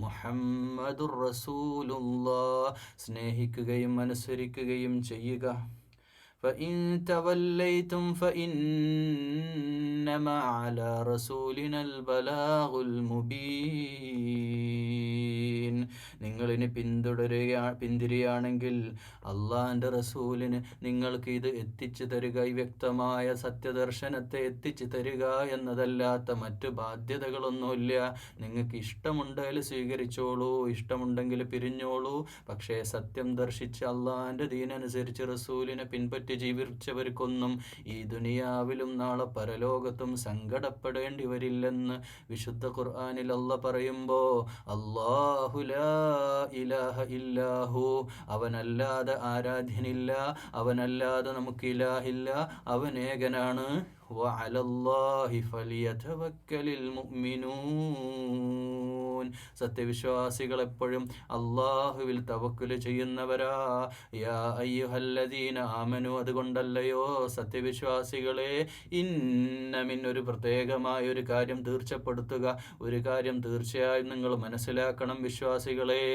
മുഹമ്മദുർ റസൂലുള്ളാഹ് സ്നേഹിക്കുകയും അനുസരിക്കുകയും ചെയ്യുക. فإن توليتم فإنما على رسولنا البلاغ المبين. നിങ്ങളിനി പിന്തിരിയാണെങ്കിൽ അള്ളാഹിൻ്റെ റസൂലിന് നിങ്ങൾക്ക് ഇത് എത്തിച്ചു തരിക, ഈ വ്യക്തമായ സത്യദർശനത്തെ എത്തിച്ചു തരിക എന്നതല്ലാത്ത മറ്റു ബാധ്യതകളൊന്നുമില്ല. നിങ്ങൾക്ക് ഇഷ്ടമുണ്ടെങ്കിൽ സ്വീകരിച്ചോളൂ, ഇഷ്ടമുണ്ടെങ്കിൽ പിരിഞ്ഞോളൂ. പക്ഷേ സത്യം ദർശിച്ച് അള്ളാഹിൻ്റെ ദീനനുസരിച്ച് റസൂലിനെ പിൻപറ്റി ജീവിച്ചവർക്കൊന്നും ഈ ദുനിയാവിലും നാളെ പരലോകത്തും സങ്കടപ്പെടേണ്ടി വരില്ലെന്ന് വിശുദ്ധ ഖുർആനിൽ അള്ളാഹ് പറയുമ്പോൾ, അല്ലാഹു ലാ ഇലാഹ ഇല്ലാഹു, അവനല്ലാതെ ആരാധ്യനില്ല, അവനല്ലാതെ നമുക്ക് ഇലാഹില്ല, അവൻ ഏകനാണ്. വഅലല്ലാഹി ഫലിയതവക്കലിൽ മുഅ്മിനൂൻ, സത്യവിശ്വാസികൾ എപ്പോഴും അള്ളാഹുവിൽ തവക്കുല് ചെയ്യുന്നവരാ. യാ അയ്യുഹല്ലദീന ആമനു, അതുകൊണ്ടല്ലയോ സത്യവിശ്വാസികളെ, ഇന്നമിൻ, ഒരു പ്രത്യേകമായ ഒരു കാര്യം തീർച്ചപ്പെടുത്തുക, ഒരു കാര്യം തീർച്ചയായും നിങ്ങൾ മനസ്സിലാക്കണം വിശ്വാസികളെ.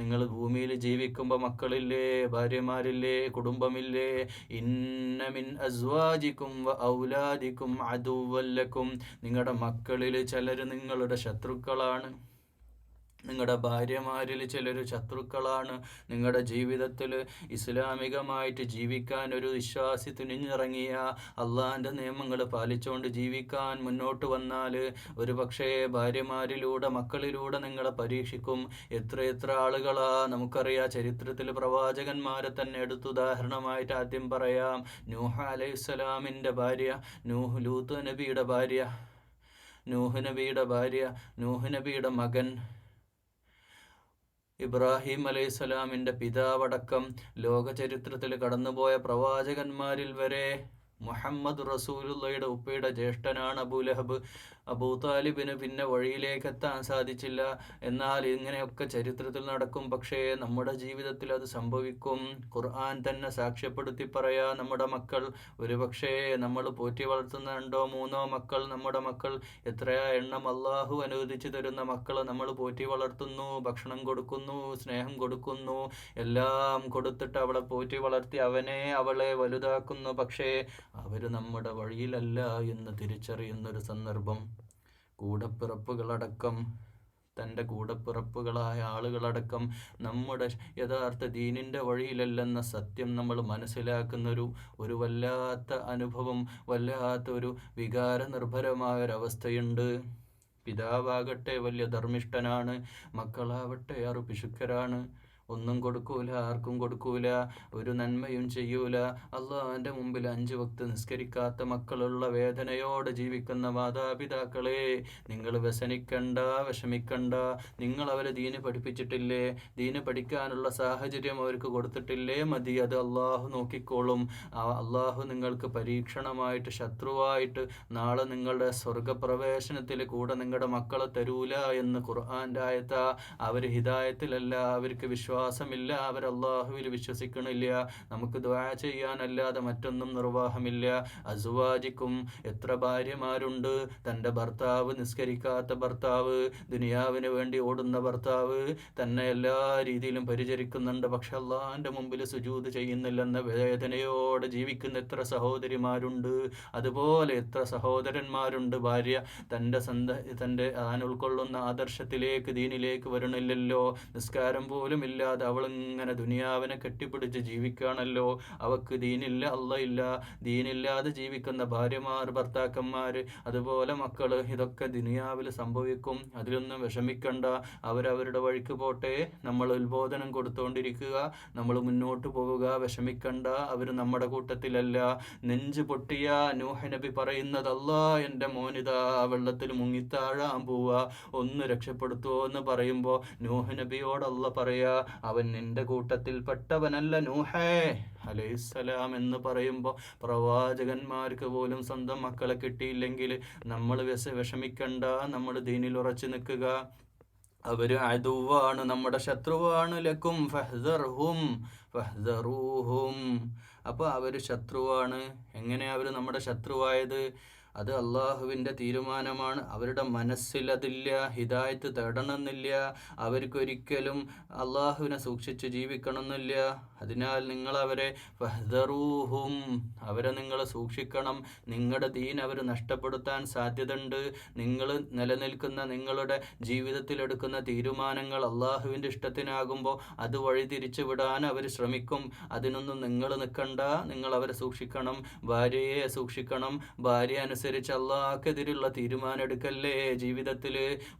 നിങ്ങൾ ഭൂമിയിൽ ജീവിക്കുമ്പോൾ മക്കളില്ലേ, ഭാര്യമാരില്ലേ, കുടുംബമില്ലേ? ഇന്നമിൻ അസ്വാജിക്കും വ ഔലാദിക്കും അദുവ്വൻ ലക്കും, നിങ്ങളുടെ മക്കളിൽ ചിലർ നിങ്ങളുടെ ശത്രുക്കളാണ്, നിങ്ങളുടെ ഭാര്യമാരിൽ ചിലർ ശത്രുക്കളാണ്. നിങ്ങളുടെ ജീവിതത്തിൽ ഇസ്ലാമികമായിട്ട് ജീവിക്കാൻ ഒരു വിശ്വാസി തുനിഞ്ഞിറങ്ങിയ, അള്ളാഹിൻ്റെ നിയമങ്ങൾ പാലിച്ചുകൊണ്ട് ജീവിക്കാൻ മുന്നോട്ട് വന്നാൽ ഒരു പക്ഷേ ഭാര്യമാരിലൂടെ, മക്കളിലൂടെ നിങ്ങളെ പരീക്ഷിക്കും. എത്ര ആളുകളാ നമുക്കറിയാം. ചരിത്രത്തിൽ പ്രവാചകന്മാരെ തന്നെ എടുത്തുദാഹരണമായിട്ട് ആദ്യം പറയാം. നൂഹ് അലൈഹിസ്സലാമിൻ്റെ ഭാര്യ, ലൂത്ത് നബിയുടെ ഭാര്യ, നൂഹ് നബിയുടെ മകൻ ഇബ്രാഹിം അലൈഹിസ്സലാമിൻ്റെ പിതാവടക്കം ലോക ചരിത്രത്തിൽ കടന്നുപോയ പ്രവാചകന്മാരിൽ വരെ മുഹമ്മദ് റസൂലുള്ളയുടെ ഉപ്പയുടെ ജ്യേഷ്ഠനാണ് അബൂലഹബ്. അബൂ താലിബിന് പിന്നെ വഴിയിലേക്ക് എത്താൻ സാധിച്ചില്ല. എന്നാൽ ഇങ്ങനെയൊക്കെ ചരിത്രത്തിൽ നടക്കും. പക്ഷേ നമ്മുടെ ജീവിതത്തിൽ അത് സംഭവിക്കും. ഖുർആൻ തന്നെ സാക്ഷ്യപ്പെടുത്തി പറയാ, നമ്മുടെ മക്കൾ ഒരു പക്ഷേ നമ്മൾ പോറ്റി വളർത്തുന്ന 2-3 മക്കൾ, നമ്മുടെ മക്കൾ എത്രയാ എണ്ണം അള്ളാഹു അനുവദിച്ചു തരുന്ന മക്കൾ നമ്മൾ പോറ്റി വളർത്തുന്നു, ഭക്ഷണം കൊടുക്കുന്നു, സ്നേഹം കൊടുക്കുന്നു, എല്ലാം കൊടുത്തിട്ട് അവളെ പോറ്റി വളർത്തി അവളെ വലുതാക്കുന്നു. പക്ഷേ അവർ നമ്മുടെ വഴിയിലല്ല എന്ന് തിരിച്ചറിയുന്നൊരു സന്ദർഭം. കൂടപ്പിറപ്പുകളടക്കം, തൻ്റെ കൂടപ്പിറപ്പുകളായ ആളുകളടക്കം നമ്മുടെ യഥാർത്ഥ ദീനിൻ്റെ വഴിയിലല്ലെന്ന സത്യം നമ്മൾ മനസ്സിലാക്കുന്നൊരു വല്ലാത്ത അനുഭവം, വല്ലാത്തൊരു വികാരനിർഭരമായൊരവസ്ഥയുണ്ട്. പിതാവാകട്ടെ വലിയ ധർമ്മിഷ്ഠനാണ്, മക്കളാവട്ടെ പിശുക്കരാണ്. ഒന്നും കൊടുക്കൂല, ആർക്കും കൊടുക്കൂല, ഒരു നന്മയും ചെയ്യൂല. അള്ളാഹുവിൻ്റെ മുമ്പിൽ 5 വക്ത് നിസ്കരിക്കാത്ത മക്കളുള്ള വേദനയോടെ ജീവിക്കുന്ന മാതാപിതാക്കളെ, നിങ്ങൾ വ്യസനിക്കണ്ട, വിഷമിക്കണ്ട. നിങ്ങൾ അവരെ ദീന് പഠിപ്പിച്ചിട്ടില്ലേ? ദീന് പഠിക്കാനുള്ള സാഹചര്യം അവർക്ക് കൊടുത്തിട്ടില്ലേ? മതി, അത് അള്ളാഹു നോക്കിക്കോളും. അള്ളാഹു നിങ്ങൾക്ക് പരീക്ഷണമായിട്ട്, ശത്രുവായിട്ട് നാളെ നിങ്ങളുടെ സ്വർഗപ്രവേശനത്തിൽ കൂടെ നിങ്ങളുടെ മക്കളെ തരൂല എന്ന് ഖുർആൻ്റെ ആയത്താ. അവർ ഹിദായത്തിലല്ല, അവർക്ക് വിശ്വാസമില്ല, അവർ അള്ളാഹുവിൽ വിശ്വസിക്കണില്ല. നമുക്ക് ദുആ ചെയ്യാനല്ലാതെ മറ്റൊന്നും നിർവാഹമില്ല. അസുവാജിക്കും, എത്ര ഭാര്യമാരുണ്ട്, തൻ്റെ ഭർത്താവ്, നിസ്കരിക്കാത്ത ഭർത്താവ്, ദുനിയാവിന് വേണ്ടി ഓടുന്ന ഭർത്താവ്, തന്നെ എല്ലാ രീതിയിലും പരിചരിക്കുന്നുണ്ട്, പക്ഷെ അള്ളാഹിൻ്റെ മുമ്പിൽ സുജൂദ് ചെയ്യുന്നില്ലെന്ന വേദനയോടെ ജീവിക്കുന്ന എത്ര സഹോദരിമാരുണ്ട്. അതുപോലെ എത്ര സഹോദരന്മാരുണ്ട്, ഭാര്യ തൻ്റെ താൻ ഉൾക്കൊള്ളുന്ന ആദർശത്തിലേക്ക്, ദീനിലേക്ക് വരണില്ലല്ലോ, നിസ്കാരം പോലും ഇല്ലാതെ അവളിങ്ങനെ ദുനിയാവിനെ കെട്ടിപ്പിടിച്ച് ജീവിക്കുകയാണല്ലോ. അവക്ക് ദീനില്ല, അള്ളയില്ല. ദീനില്ലാതെ ജീവിക്കുന്ന ഭാര്യമാർ, ഭർത്താക്കന്മാർ, അതുപോലെ മക്കൾ, ഇതൊക്കെ ദുനിയാവിൽ സംഭവിക്കും. അതിലൊന്നും വിഷമിക്കണ്ട, അവരവരുടെ വഴിക്ക് പോട്ടെ. നമ്മൾ ഉത്ബോധനം കൊടുത്തുകൊണ്ടിരിക്കുക, നമ്മൾ മുന്നോട്ട് പോവുക, വിഷമിക്കണ്ട. അവർ നമ്മുടെ കൂട്ടത്തിലല്ല. നെഞ്ച് പൊട്ടിയ നൂഹ് നബി പറയുന്നത്, അല്ലാ എൻ്റെ മോനിതാ വെള്ളത്തിൽ മുങ്ങിത്താഴാൻ പോവുക, ഒന്ന് രക്ഷപ്പെടുത്തുമോ എന്ന് പറയുമ്പോൾ നൂഹ് നബിയോട് അല്ലാഹ് പറയാ, അവൻ നിന്റെ കൂട്ടത്തിൽ പെട്ടവനല്ല നൂഹേ അലൈഹിസ്സലാം എന്ന് പറയുമ്പോൾ, പ്രവാചകന്മാർക്ക് പോലും സ്വന്തം മക്കളെ കിട്ടിയില്ലെങ്കിൽ നമ്മൾ വിഷമിക്കണ്ട, നമ്മൾ ദീനിൽ ഉറച്ചു നിൽക്കുക. അവർ അദുവാണ്, നമ്മുടെ ശത്രുവാണ്. ലക്കും ഫഹ്ദർഹും ഫഹ്ദറൂഹും. അപ്പോൾ അവർ ശത്രുവാണ്. എങ്ങനെയാണ് അവർ നമ്മുടെ ശത്രുവായത്? അത് അള്ളാഹുവിൻ്റെ തീരുമാനമാണ്. അവരുടെ മനസ്സിൽ അതില്ല, ഹിദായത്ത് തേടണമെന്നില്ല, അവർക്കൊരിക്കലും അള്ളാഹുവിനെ സൂക്ഷിച്ച് ജീവിക്കണമെന്നില്ല. അതിനാൽ നിങ്ങളവരെ ഫഹ്ദറൂഹും, അവരെ നിങ്ങൾ സൂക്ഷിക്കണം. നിങ്ങളുടെ ദീൻ അവർ നഷ്ടപ്പെടുത്താൻ സാധ്യതയുണ്ട്. നിങ്ങൾ നിലനിൽക്കുന്ന, നിങ്ങളുടെ ജീവിതത്തിലെടുക്കുന്ന തീരുമാനങ്ങൾ അള്ളാഹുവിൻ്റെ ഇഷ്ടത്തിനാകുമ്പോൾ അത് വഴിതിരിച്ചു വിടാൻ അവർ ശ്രമിക്കും. അതിനൊന്നും നിങ്ങൾ നിൽക്കണ്ട, നിങ്ങൾ അവരെ സൂക്ഷിക്കണം. ഭാര്യയെ സൂക്ഷിക്കണം. ഭാര്യ അനുസരിച്ച് അള്ളാഹ്ക്കെതിരുള്ള തീരുമാനം എടുക്കല്ലേ ജീവിതത്തിൽ.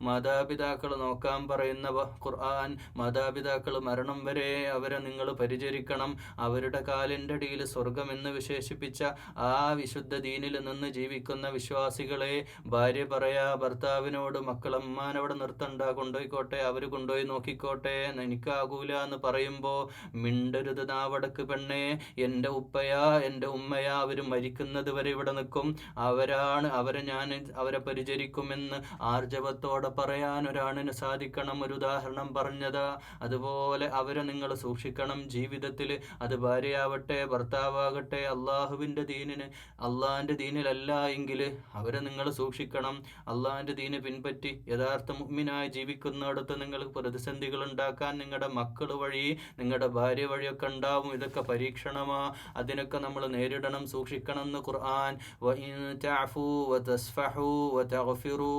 മാതാപിതാക്കൾ നോക്കാൻ പറയുന്ന ഖുർആൻ, മാതാപിതാക്കൾ മരണം വരെ അവരെ നിങ്ങൾ പരിചരിക്കണം. അവരുടെ കാലിൻ്റെ അടിയിൽ സ്വർഗം എന്ന് വിശേഷിപ്പിച്ച ആ വിശുദ്ധ ദീനിൽ നിന്ന് ജീവിക്കുന്ന വിശ്വാസികളെ, ഭാര്യ പറയാ ഭർത്താവിനോട്, മക്കളമ്മാനവിടെ നിർത്തണ്ട, കൊണ്ടുപോയിക്കോട്ടെ, അവർ കൊണ്ടുപോയി നോക്കിക്കോട്ടെ, എനിക്കാകൂല എന്ന് പറയുമ്പോൾ മിണ്ടരുത് നാവടക്ക് പെണ്ണേ. എൻ്റെ ഉപ്പയാ, എൻ്റെ ഉമ്മയാ, അവർ മരിക്കുന്നത് വരെ ഇവിടെ നിൽക്കും, അവരെ പരിചരിക്കുമെന്ന് ആർജവത്തോടെ പറയാൻ ഒരാണിന് സാധിക്കണം. ഒരു ഉദാഹരണം പറഞ്ഞതാ. അതുപോലെ അവരെ നിങ്ങൾ സൂക്ഷിക്കണം ജീവിതത്തിൽ. അത് ഭാര്യയാവട്ടെ, ഭർത്താവാകട്ടെ, അള്ളാഹുവിൻ്റെ ദീനിന്, അള്ളാഹിൻ്റെ ദീനിലല്ല എങ്കിൽ അവരെ നിങ്ങൾ സൂക്ഷിക്കണം. അള്ളാഹിൻ്റെ ദീന് പിൻപറ്റി യഥാർത്ഥ മുഅ്മിനായി ജീവിക്കുന്നിടത്ത് നിങ്ങൾക്ക് പ്രതിസന്ധികൾ ഉണ്ടാക്കാൻ നിങ്ങളുടെ മക്കൾ വഴി, നിങ്ങളുടെ ഭാര്യ വഴിയൊക്കെ ഉണ്ടാവും. ഇതൊക്കെ പരീക്ഷണമാ, അതിനൊക്കെ നമ്മൾ നേരിടണം, സൂക്ഷിക്കണം എന്ന് ഖുർആൻ. വഇൻ തഅഫു വതസ്ഫഹു വതഗ്ഫിറു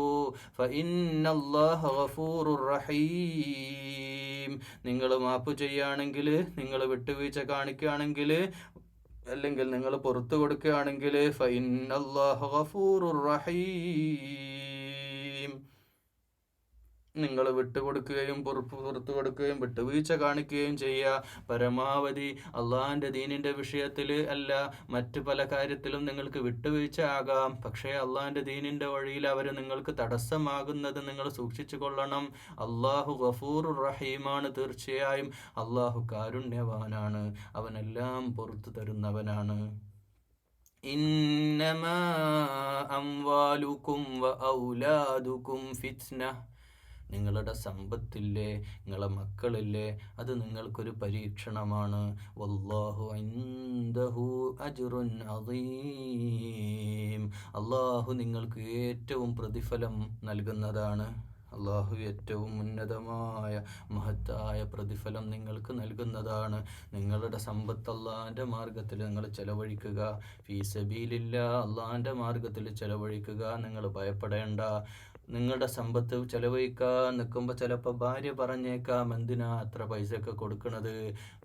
ഫഇന്നല്ലാഹ ഗഫൂറുർ റഹീം. നിങ്ങൾ മാപ്പ് ചെയ്യുകയാണെങ്കിൽ, നിങ്ങൾ വിട്ടുവീഴ്ച കാണിക്കുകയാണെങ്കിൽ, അല്ലെങ്കിൽ നിങ്ങൾ പുറത്തു കൊടുക്കുകയാണെങ്കിൽ, ഫഇന്നല്ലാഹ ഗഫൂറുർ റഹീം. നിങ്ങൾ വിട്ടുകൊടുക്കുകയും പുറത്തു കൊടുക്കുകയും വിട്ടുവീഴ്ച കാണിക്കുകയും ചെയ്യുക. പരമാവധി അള്ളാഹിൻ്റെ ദീനിൻ്റെ വിഷയത്തിൽ അല്ല, മറ്റു പല കാര്യത്തിലും നിങ്ങൾക്ക് വിട്ടുവീഴ്ച ആകാം. പക്ഷേ അള്ളാഹിൻ്റെ ദീനിൻ്റെ വഴിയിൽ അവർ നിങ്ങൾക്ക് തടസ്സമാകുന്നത് നിങ്ങൾ സൂക്ഷിച്ചു കൊള്ളണം. അള്ളാഹു ഗഫൂറുർ റഹീമാണ്. തീർച്ചയായും അള്ളാഹു കാരുണ്യവാനാണ്, അവനെല്ലാം പുറത്തു തരുന്നവനാണ്. ഇന്നമാ അംവാലുക്കും വ ഔലാദുക്കും ഫിത്ന. നിങ്ങളുടെ സമ്പത്തില്ലേ, നിങ്ങളെ മക്കളില്ലേ, അത് നിങ്ങൾക്കൊരു പരീക്ഷണമാണ്. വല്ലാഹു ഇൻദഹു അജ്റുൻ അദീം. അള്ളാഹു നിങ്ങൾക്ക് ഏറ്റവും പ്രതിഫലം നൽകുന്നതാണ്. അള്ളാഹു ഏറ്റവും ഉന്നതമായ മഹത്തായ പ്രതിഫലം നിങ്ങൾക്ക് നൽകുന്നതാണ്. നിങ്ങളുടെ സമ്പത്ത് അള്ളാഹിൻ്റെ മാർഗത്തിൽ നിങ്ങൾ ചെലവഴിക്കുക. ഫീ സബീലില്ലാ, അള്ളാഹിൻ്റെ മാർഗത്തിൽ ചെലവഴിക്കുക. നിങ്ങൾ ഭയപ്പെടേണ്ട. നിങ്ങളുടെ സമ്പത്ത് ചെലവഴിക്കാൻ നിൽക്കുമ്പോൾ ചിലപ്പോൾ ഭാര്യ പറഞ്ഞേക്കാം, എന്തിനാ അത്ര പൈസയൊക്കെ കൊടുക്കണത്,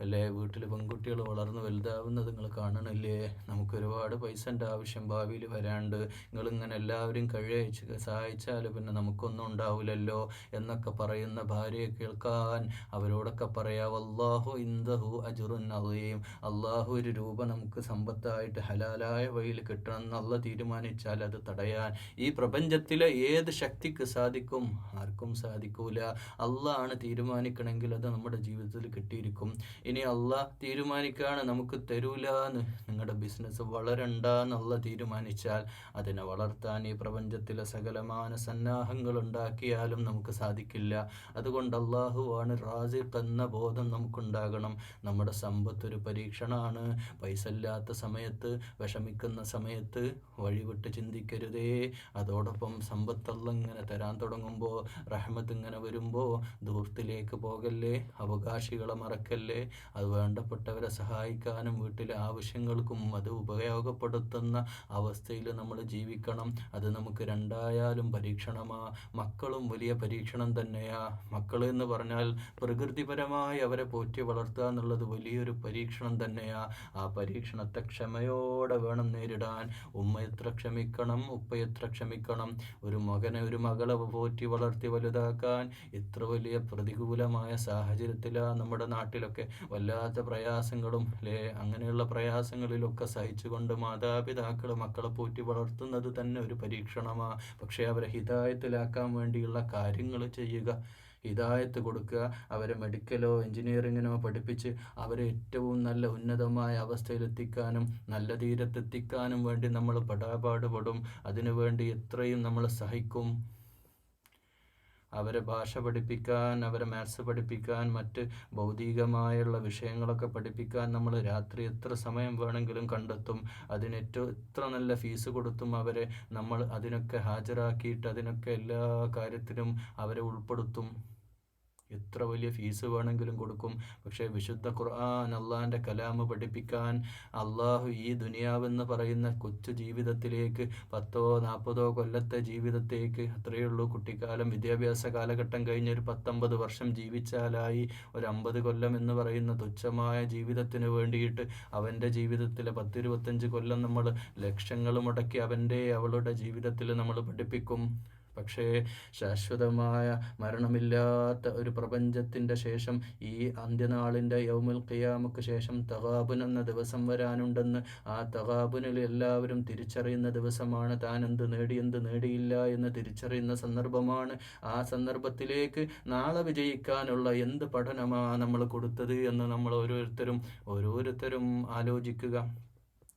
അല്ലേ വീട്ടിൽ പെൺകുട്ടികൾ വളർന്ന് വലുതാവുന്നത് നിങ്ങൾ കാണണില്ലേ, നമുക്ക് ഒരുപാട് പൈസൻ്റെ ആവശ്യം ഭാവിയിൽ വരാണ്ട്, നിങ്ങളിങ്ങനെ എല്ലാവരും കഴിയച്ച് സഹായിച്ചാൽ പിന്നെ നമുക്കൊന്നും ഉണ്ടാവില്ലല്ലോ എന്നൊക്കെ പറയുന്ന ഭാര്യയെ കേൾക്കാൻ അവരോടൊക്കെ പറയാം, വല്ലാഹു ഇൻദഹു അജ്റുൻ അളീം, അള്ളാഹു ഒരു രൂപ നമുക്ക് സമ്പത്തായിട്ട് ഹലാലായ വഴിയിൽ കിട്ടണം എന്നുള്ള തീരുമാനിച്ചാൽ അത് തടയാൻ ഈ പ്രപഞ്ചത്തിലെ ഏത് ശക്തിക്ക് സാധിക്കും? ആർക്കും സാധിക്കൂല. അള്ളാഹ് ആണ് തീരുമാനിക്കണമെങ്കിൽ അത് നമ്മുടെ ജീവിതത്തിൽ കിട്ടിയിരിക്കും. ഇനി അള്ളാഹ് തീരുമാനിക്കുകയാണ് നമുക്ക് തരൂല എന്ന്, നിങ്ങളുടെ ബിസിനസ് വളരണ്ട എന്നുള്ള തീരുമാനിച്ചാൽ അതിനെ വളർത്താൻ ഈ പ്രപഞ്ചത്തിലെ സകലമാന സന്നാഹങ്ങൾ ഉണ്ടാക്കിയാലും നമുക്ക് സാധിക്കില്ല. അതുകൊണ്ട് അള്ളാഹുവാണ് റാസിഖ് എന്ന ബോധം നമുക്കുണ്ടാകണം. നമ്മുടെ സമ്പത്ത് ഒരു പരീക്ഷണമാണ്. പൈസ ഇല്ലാത്ത സമയത്ത്, വിഷമിക്കുന്ന സമയത്ത് വഴിവിട്ട് ചിന്തിക്കരുതേ. അതോടൊപ്പം സമ്പത്തല്ല ഇങ്ങനെ തരാൻ തുടങ്ങുമ്പോൾ, റഹ്മത്ത് ഇങ്ങനെ വരുമ്പോൾ ദൂരത്തിലേക്ക് പോകല്ലേ, അവകാശികളെ മറക്കല്ലേ. അത് വേണ്ടപ്പെട്ടവരെ സഹായിക്കാനും വീട്ടിലെ ആവശ്യങ്ങൾക്കും അത് ഉപയോഗപ്പെടുത്തുന്ന അവസ്ഥയിൽ നമ്മൾ ജീവിക്കണം. അത് നമുക്ക് രണ്ടായാലും പരീക്ഷണമാ. മക്കളും വലിയ പരീക്ഷണം തന്നെയാ. മക്കൾ എന്ന് പറഞ്ഞാൽ പ്രകൃതിപരമായി അവരെ പോറ്റി വളർത്തുക എന്നുള്ളത് വലിയൊരു പരീക്ഷണം തന്നെയാ. ആ പരീക്ഷണത്തെ ക്ഷമയോടെ വേണം നേരിടാൻ. ഉമ്മ എത്ര ക്ഷമിക്കണം, ഉപ്പ എത്ര ക്ഷമിക്കണം. ഒരു മകനെ ഒരു മകളെ പോറ്റി വളർത്തി വലുതാക്കാൻ എത്ര വലിയ പ്രതികൂലമായ സാഹചര്യത്തിലാണ് നമ്മുടെ നാട്ടിലൊക്കെ വല്ലാത്ത പ്രയാസങ്ങളും അല്ലേ. അങ്ങനെയുള്ള പ്രയാസങ്ങളിലൊക്കെ സഹിച്ചുകൊണ്ട് മാതാപിതാക്കൾ മക്കളെ പോറ്റി വളർത്തുന്നത് തന്നെ ഒരു പരീക്ഷണമാണ്. പക്ഷേ അവരെ ഹിദായത്തിലാക്കാൻ വേണ്ടിയുള്ള കാര്യങ്ങൾ ചെയ്യുക, ഹിദായത്ത് കൊടുക്കുക, അവരെ മെഡിക്കലോ എഞ്ചിനീയറിങ്ങിനോ പഠിപ്പിച്ച് അവരെ ഏറ്റവും നല്ല ഉന്നതമായ അവസ്ഥയിലെത്തിക്കാനും നല്ല തീരത്തെത്തിക്കാനും വേണ്ടി നമ്മൾ പെടാപാടുപെടും. അതിനുവേണ്ടി എത്രയും നമ്മൾ സഹിക്കും. അവരെ ഭാഷ പഠിപ്പിക്കാൻ, അവരെ മാത്സ് പഠിപ്പിക്കാൻ, മറ്റ് ഭൗതികമായുള്ള വിഷയങ്ങളൊക്കെ പഠിപ്പിക്കാൻ നമ്മൾ രാത്രി എത്ര സമയം വേണമെങ്കിലും കണ്ടെത്തും. എത്ര നല്ല ഫീസ് കൊടുത്തും അവരെ നമ്മൾ അതിനൊക്കെ ഹാജരാക്കിയിട്ട് അതിനൊക്കെ എല്ലാ കാര്യത്തിലും അവരെ ഉൾപ്പെടുത്തും. എത്ര വലിയ ഫീസ് വേണമെങ്കിലും കൊടുക്കും. പക്ഷേ വിശുദ്ധ ഖുർആൻ, അള്ളാഹിൻ്റെ കലാമ് പഠിപ്പിക്കാൻ, അള്ളാഹു ഈ ദുനിയാവെന്ന് പറയുന്ന കൊച്ചു ജീവിതത്തിലേക്ക് 10-40 കൊല്ലത്തെ ജീവിതത്തേക്ക്, അത്രയേ ഉള്ളൂ കുട്ടിക്കാലം, വിദ്യാഭ്യാസ കാലഘട്ടം കഴിഞ്ഞ് ഒരു 19 വർഷം ജീവിച്ചാലായി. ഒരു 50 കൊല്ലം എന്ന് പറയുന്ന തുച്ഛമായ ജീവിതത്തിന് വേണ്ടിയിട്ട് അവൻ്റെ ജീവിതത്തിലെ 10-25 കൊല്ലം നമ്മൾ ലക്ഷങ്ങൾ മുടക്കി അവളുടെ ജീവിതത്തിൽ നമ്മൾ പഠിപ്പിക്കും. പക്ഷേ ശാശ്വതമായ മരണമില്ലാത്ത ഒരു പ്രപഞ്ചത്തിൻ്റെ ശേഷം, ഈ അന്ത്യനാളിൻ്റെ യൗമുൽ ഖിയാമക്ക് ശേഷം തഗാബുൻ എന്ന ദിവസം വരാനുണ്ടെന്ന്. ആ തഗാബുനിൽ എല്ലാവരും തിരിച്ചറിയുന്ന ദിവസമാണ്. താൻ എന്ത് നേടി എന്ത് നേടിയില്ല എന്ന് തിരിച്ചറിയുന്ന സന്ദർഭമാണ്. ആ സന്ദർഭത്തിലേക്ക് നാളെ വിജയിക്കാനുള്ള എന്ത് പഠനമാണ് നമ്മൾ കൊടുത്തത് എന്ന് നമ്മൾ ഓരോരുത്തരും ആലോചിക്കുക.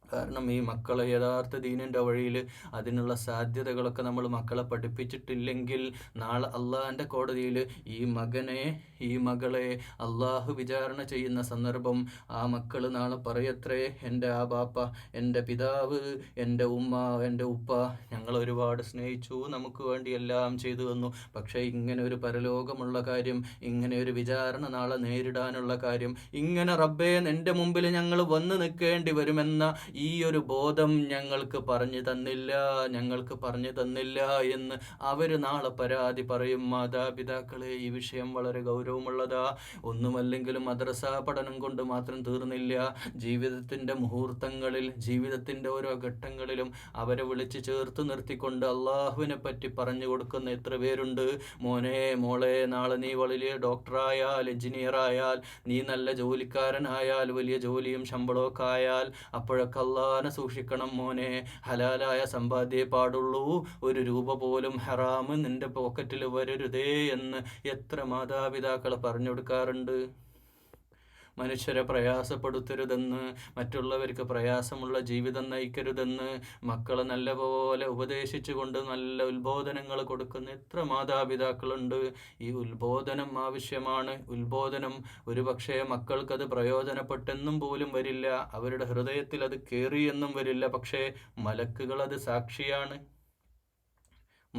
കാരണം ഈ മക്കളെ യഥാർത്ഥ ദീനിൻ്റെ വഴിയിൽ അതിനുള്ള സാധ്യതകളൊക്കെ നമ്മൾ മക്കളെ പഠിപ്പിച്ചിട്ടില്ലെങ്കിൽ നാളെ അള്ളാഹിൻ്റെ കോടതിയിൽ ഈ മകളെ അള്ളാഹു വിചാരണ ചെയ്യുന്ന സന്ദർഭം ആ മക്കൾ നാളെ പറയത്രേ, എൻ്റെ ആ ബാപ്പ, എൻ്റെ പിതാവ്, എൻ്റെ ഉമ്മ, എൻ്റെ ഉപ്പ ഞങ്ങൾ ഒരുപാട് സ്നേഹിച്ചു, നമുക്ക് വേണ്ടി എല്ലാം ചെയ്തു തന്നു. പക്ഷേ ഇങ്ങനെ ഒരു പരലോകമുള്ള കാര്യം, ഇങ്ങനെ ഒരു വിചാരണ നാളെ നേരിടാനുള്ള കാര്യം, ഇങ്ങനെ റബ്ബേ എൻ്റെ മുമ്പിൽ ഞങ്ങൾ വന്ന് നിൽക്കേണ്ടി വരുമെന്ന ഈ ഒരു ബോധം ഞങ്ങൾക്ക് പറഞ്ഞു തന്നില്ല എന്ന് അവർ നാളെ പരാതി പറയും. മാതാപിതാക്കളെ, ഈ വിഷയം വളരെ ഗൗരവമുള്ളതാ. ഒന്നുമല്ലെങ്കിലും മദ്രസ പഠനം കൊണ്ട് മാത്രം തീർന്നില്ല. ജീവിതത്തിൻ്റെ മുഹൂർത്തങ്ങളിൽ, ജീവിതത്തിൻ്റെ ഓരോ ഘട്ടങ്ങളിലും അവരെ വിളിച്ച് ചേർത്ത് നിർത്തിക്കൊണ്ട് അള്ളാഹുവിനെ പറ്റി പറഞ്ഞു കൊടുക്കുന്ന എത്ര പേരുണ്ട്. മോനെ, മോളെ, നാളെ നീ വലിയ ഡോക്ടറായാൽ, എഞ്ചിനീയറായാൽ, നീ നല്ല ജോലിക്കാരനായാൽ, വലിയ ജോലിയും ശമ്പളമൊക്കെ ആയാൽ, അപ്പോഴൊക്കെ അള്ളാഹനെ സൂക്ഷിക്കണം മോനെ. ഹലാലായ സമ്പാദ്യേ പാടുള്ളൂ. ഒരു രൂപ പോലും ഹറാമ് നിന്റെ പോക്കറ്റിൽ വരരുതേ എന്ന് എത്ര മാതാപിതാക്കൾ പറഞ്ഞു കൊടുക്കാറുണ്ട്. മനുഷ്യരെ പ്രയാസപ്പെടുത്തരുതെന്ന്, മറ്റുള്ളവർക്ക് പ്രയാസമുള്ള ജീവിതം നയിക്കരുതെന്ന് മക്കളെ നല്ലപോലെ ഉപദേശിച്ചുകൊണ്ട് നല്ല ഉത്ബോധനങ്ങൾ കൊടുക്കുന്ന എത്ര മാതാപിതാക്കളുണ്ട്. ഈ ഉത്ബോധനം ആവശ്യമാണ്. ഉത്ബോധനം ഒരുപക്ഷെ മക്കൾക്കത് പ്രയോജനപ്പെട്ടെന്നും പോലും വരില്ല, അവരുടെ ഹൃദയത്തിൽ അത് കയറിയെന്നും വരില്ല. പക്ഷേ മലക്കുകൾ അത് സാക്ഷിയാണ്.